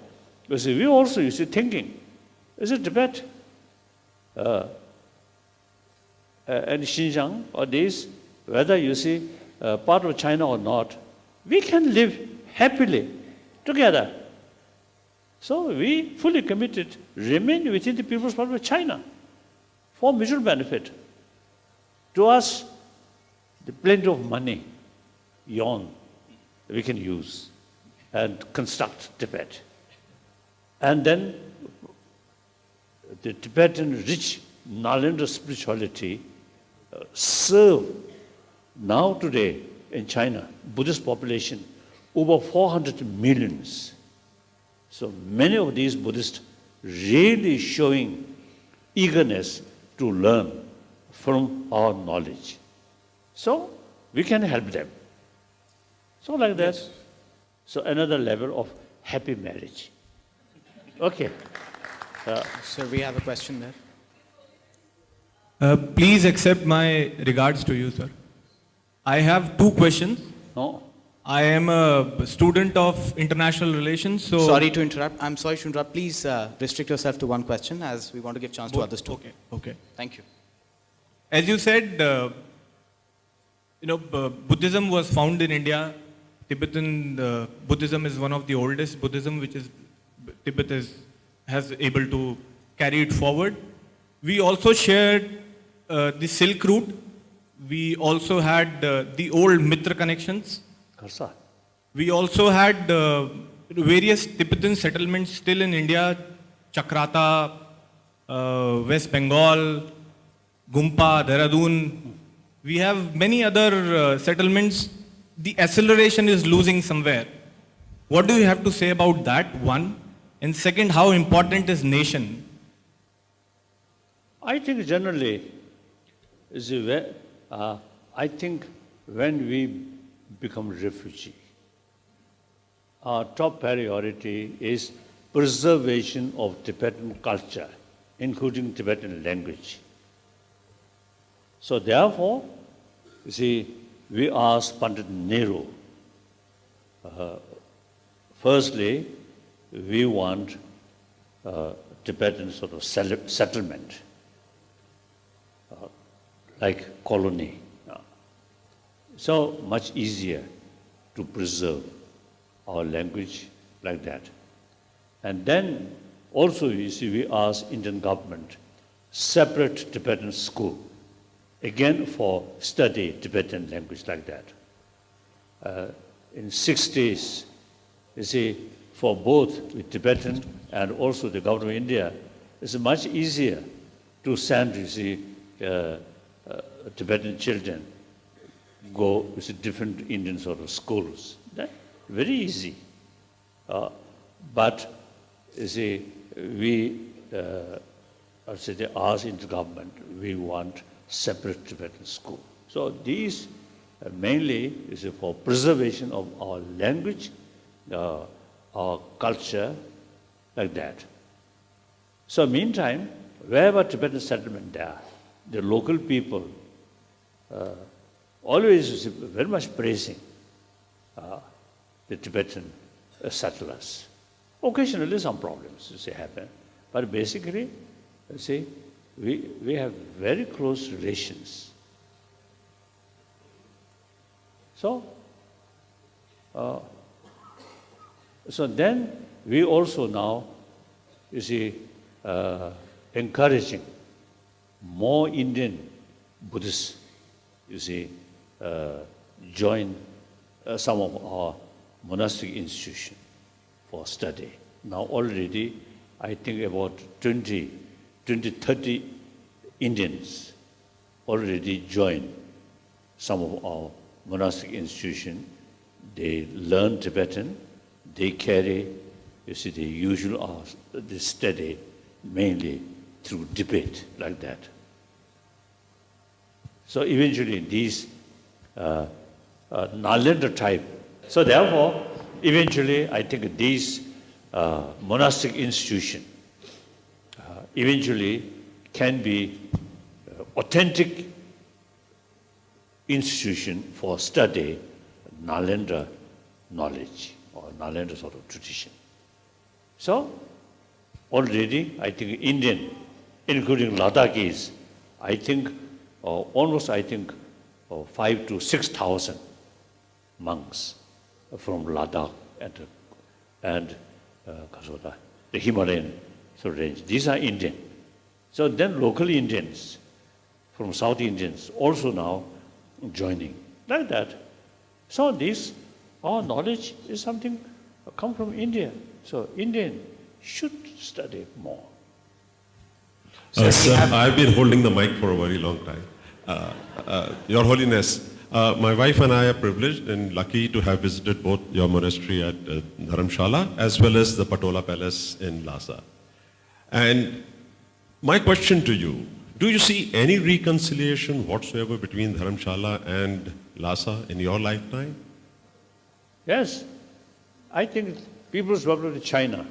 you see, we also, thinking, is it Tibet? and Xinjiang or this, whether you see part of China or not, we can live happily together. So we fully committed, remain within the People's Republic of China for mutual benefit. To us, the plenty of money, yuan, we can use and construct Tibet. And then the Tibetan rich Nalanda spirituality serve now today in China, Buddhist population, over 400 millions. So many of these Buddhists really showing eagerness to learn from our knowledge. So we can help them. So like that. Yes. So another level of happy marriage. Okay. Sir, we have a question there. Please accept my regards to you, sir. I have two questions. No. I am a student of international relations, so... Sorry to interrupt. I'm sorry to interrupt. Please restrict yourself to one question as we want to give chance to others too. Okay, okay. Thank you. As you said, Buddhism was found in India. Tibetan Buddhism is one of the oldest Buddhism, which is Tibet has able to carry it forward. We also shared the Silk Route. We also had the old Mitra connections. We also had various Tibetan settlements still in India, Chakrata, West Bengal, Gumpa, Dehradun. We have many other settlements. The acceleration is losing somewhere. What do you have to say about that, one? And second, how important is nation? I think generally, I think when we become refugee, our top priority is preservation of Tibetan culture, including Tibetan language. So therefore, you see, we asked Pandit Nehru, firstly, we want Tibetan sort of settlement, like colony. So much easier to preserve our language like that. And then also, you see, we asked Indian government, separate Tibetan school, again for study Tibetan language like that. In 60s, you see, for both with Tibetan and also the government of India, it's much easier to send, you see, Tibetan children go with different Indian sort of schools. That, very easy. But, you see, we asked Indian government, we want separate Tibetan school. So these mainly is for preservation of our language, our culture, like that. So meantime, wherever Tibetan settlement there, the local people always is very much praising the Tibetan settlers. Occasionally some problems happen, but basically, you see, we have very close relations. So, so then we also now, you see, encouraging more Indian Buddhists, you see, join some of our monastic institutions for study. Now already, I think about 30 Indians already join some of our monastic institutions. They learn Tibetan, they carry, you see, the usual the study mainly through debate like that. So eventually these Nalanda type. So therefore, eventually I think these monastic institutions eventually can be authentic institution for study Nalanda knowledge or Nalanda sort of tradition. So already I think Indian, including Ladakis, I think almost, I think, 5 to 6,000 monks from Ladakh and the Himalayan range. These are Indian. So then local Indians from South Indians also now joining, like that. So this, our knowledge is something come from India. So Indian should study more. Sir, I've been holding the mic for a very long time. Your Holiness, my wife and I are privileged and lucky to have visited both your monastery at Dharamshala as well as the Patola Palace in Lhasa. And my question to you, do you see any reconciliation whatsoever between Dharamshala and Lhasa in your lifetime? Yes, I think People's Republic of China,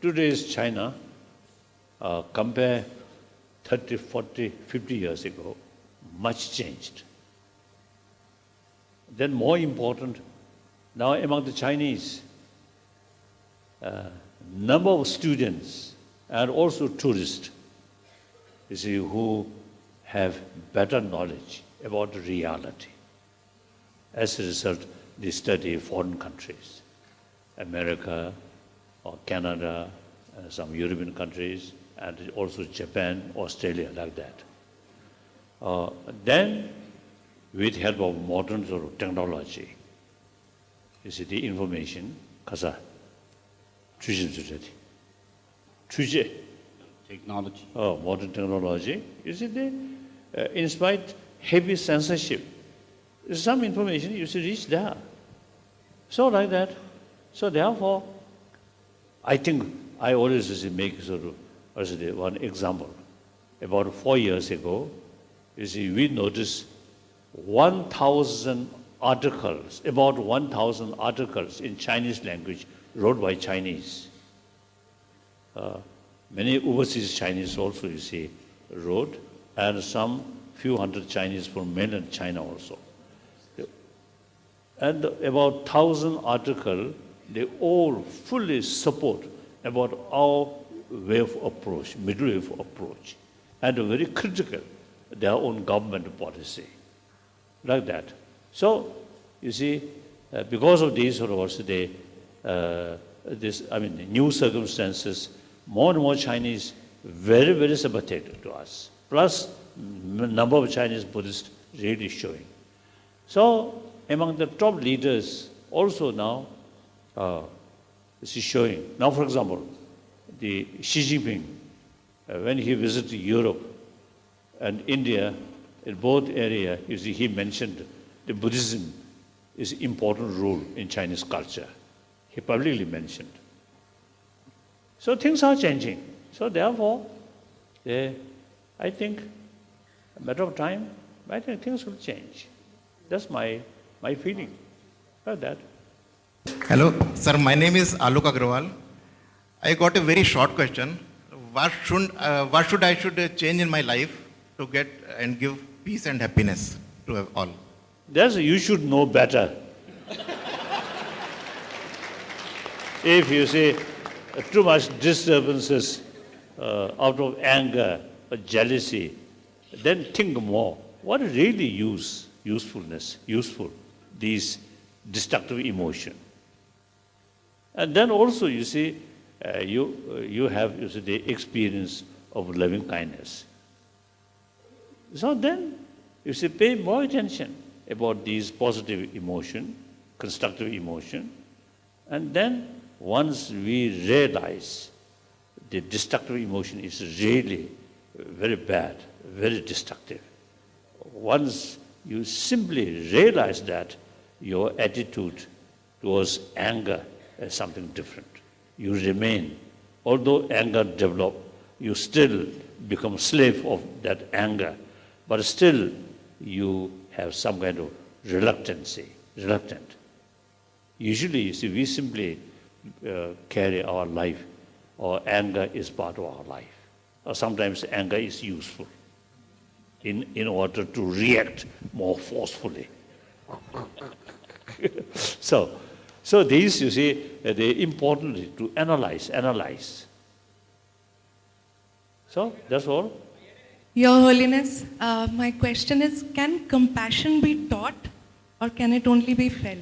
today's China, compare 30, 40, 50 years ago, much changed. Then more important, now among the Chinese, number of students and also tourists, you see, who have better knowledge about reality. As a result, they study foreign countries, America or Canada, some European countries, and also Japan, Australia, like that. Then, with help of modern sort of technology, you see, the information, kasa, Technology. modern technology, you see, they, in spite heavy censorship, some information you see reach there. So like that. So therefore, I think I always make sort of one example. About 4 years ago, you see, we noticed 1,000 articles, about 1,000 articles in Chinese language wrote by Chinese. Many overseas Chinese also, you see, wrote, and some few hundred Chinese from mainland China also. And about 1,000 articles, they all fully support about our way of approach, middle way of approach, and very critical their own government policy, like that. So, you see, because of these sort of also new circumstances, more and more Chinese very, very sympathetic to us. Plus, number of Chinese Buddhists really showing. So, among the top leaders also now, this is showing. Now, for example, the Xi Jinping, when he visited Europe and India, in both areas, you see, he mentioned the Buddhism is an important role in Chinese culture. He publicly mentioned. So things are changing. So therefore, I think, a matter of time, I think things will change. That's my feeling about that. Hello, sir. My name is Alok Agrawal. I got a very short question. What should I change in my life to get and give peace and happiness to all? You should know better. If you see too much disturbances out of anger or jealousy, then think more. What really useful, these destructive emotion. And then also, you see, you have the experience of loving kindness. So then, you see, pay more attention about these positive emotion, constructive emotion, and then once we realize the destructive emotion is really very bad, very destructive, once you simply realize that, your attitude towards anger is something different. You remain, although anger develops, you still become slave of that anger, but still you have some kind of reluctant. Usually, you see, we simply carry our life, or anger is part of our life. Or sometimes anger is useful in order to react more forcefully. So these, you see, they're important to analyze. So that's all. Your Holiness, my question is, can compassion be taught or can it only be felt,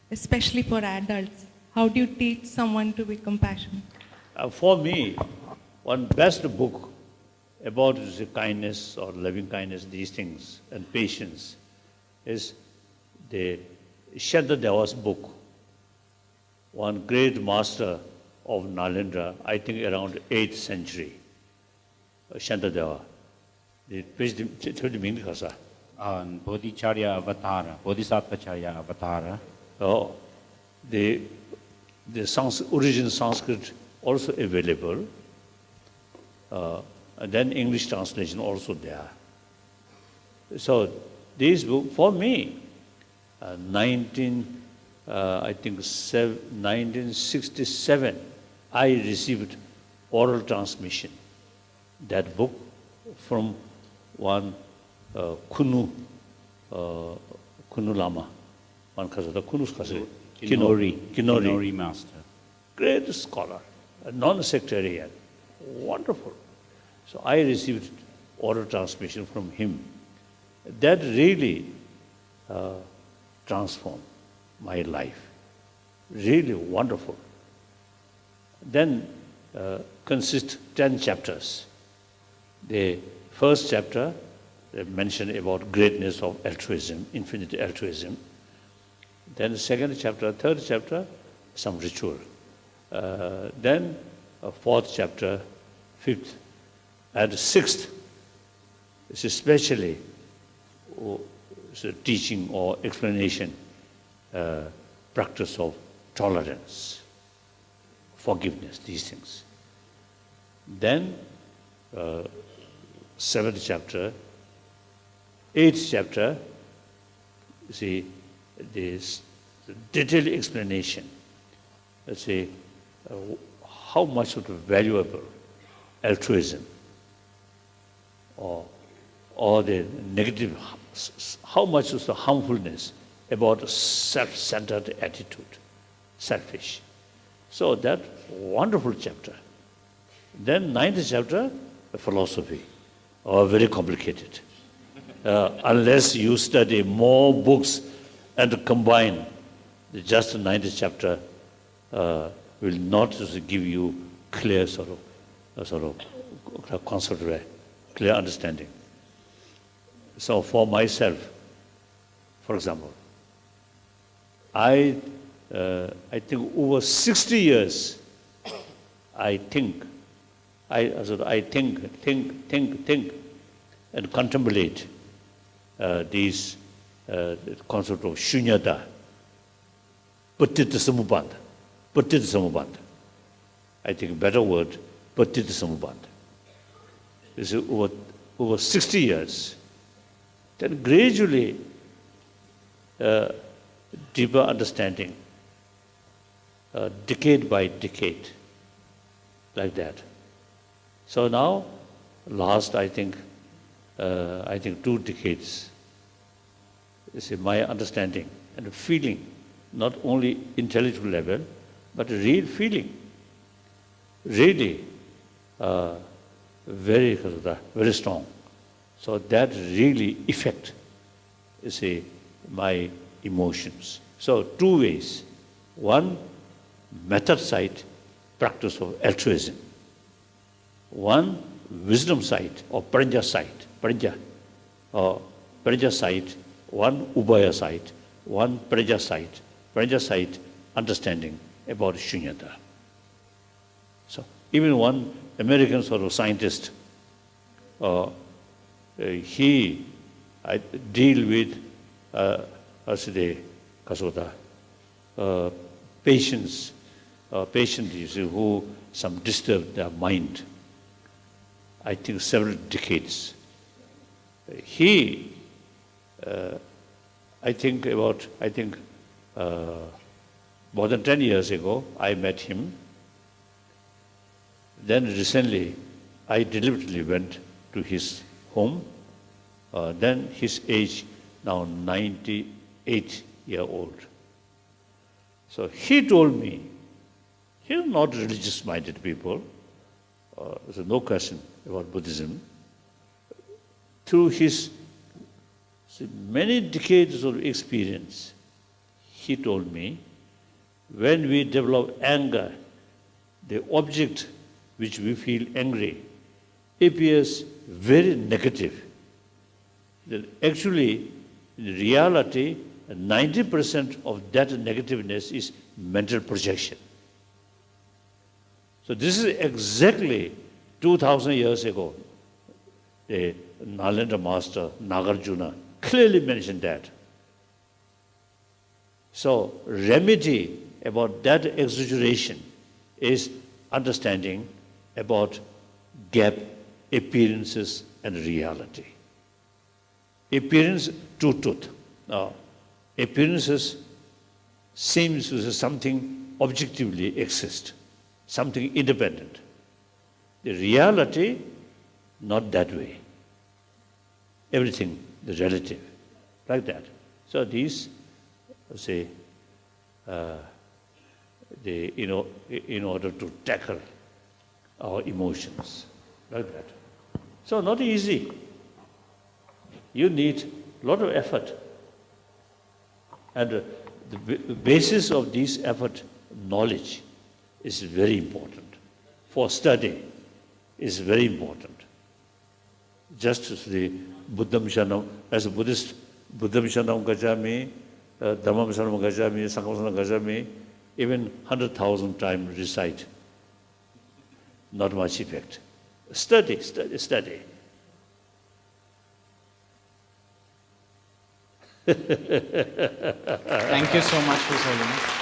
especially for adults? How do you teach someone to be compassionate? For me, one best book about the kindness or loving kindness, these things, and patience, is the Shantadeva's book. One great master of Nalendra, I think around 8th century, Shantadeva. The Bodhicharya Avatara, Bodhisattvacharya Avatara. Oh, the original Sanskrit also available, and then English translation also there. So this book, for me, I think 1967, I received oral transmission, that book from one Kunu Lama, one Kinori master. Great scholar, a non-sectarian, wonderful. So I received oral transmission from him. That really transformed my life. Really wonderful. Then consists 10 chapters. The first chapter, they mention about greatness of altruism, infinite altruism. Then the second chapter, third chapter, some ritual. Then a fourth chapter, fifth, and sixth is especially teaching or explanation, practice of tolerance, forgiveness, these things. Then seventh chapter, eighth chapter, see this detailed explanation. Let's say how much of the valuable altruism or the negative, how much is the harmfulness about self-centered attitude, selfish. So that wonderful chapter. Then ninth chapter, philosophy, very complicated. Unless you study more books and combine, just the ninth chapter will not give you clear sort of concept, clear understanding. So for myself, for example, I think over 60 years, I think, and contemplate these concept of shunyata, patita samubandha. I think better word, patita samubandha. This is over 60 years. Then gradually, deeper understanding, decade by decade, like that. So now, last I think 2 decades, is my understanding and feeling, not only intellectual level, but real feeling, really very strong. So that really affect, my emotions. So 2 ways. One, method side, practice of altruism. One, wisdom side or prajna side, side. One, ubaya side. One, prajna side, understanding about shunyata. So even one American sort of scientist, he deal with patients, who some disturb their mind. I think several decades. He, I think more than 10 years ago, I met him. Then recently, I deliberately went to his home. Then his age, now 98-year-old. So he told me, he's not religious-minded people. There's no question about Buddhism. through his many decades of experience, he told me, when we develop anger, the object which we feel angry appears very negative. That actually, in reality, 90% of that negativeness is mental projection. So this is exactly 2,000 years ago. The Nalanda master, Nagarjuna, clearly mentioned that. So remedy about that exaggeration is understanding about gap, appearances, and reality. Appearance, truth. Now, appearances seems to something objectively exist, something independent. The reality, not that way. Everything, the relative, like that. So these, say, in order to tackle our emotions, like that. So not easy. You need a lot of effort. And the basis of this effort, knowledge, is very important. For study, is very important. Just as the Buddham Shanam, as a Buddhist, Buddham Shanam Gajami, Dhammam Shanam Gajami, Sangham Shanam Gajami, even 100,000 times recite. Not much effect. Study. Thank you so much, His Holiness.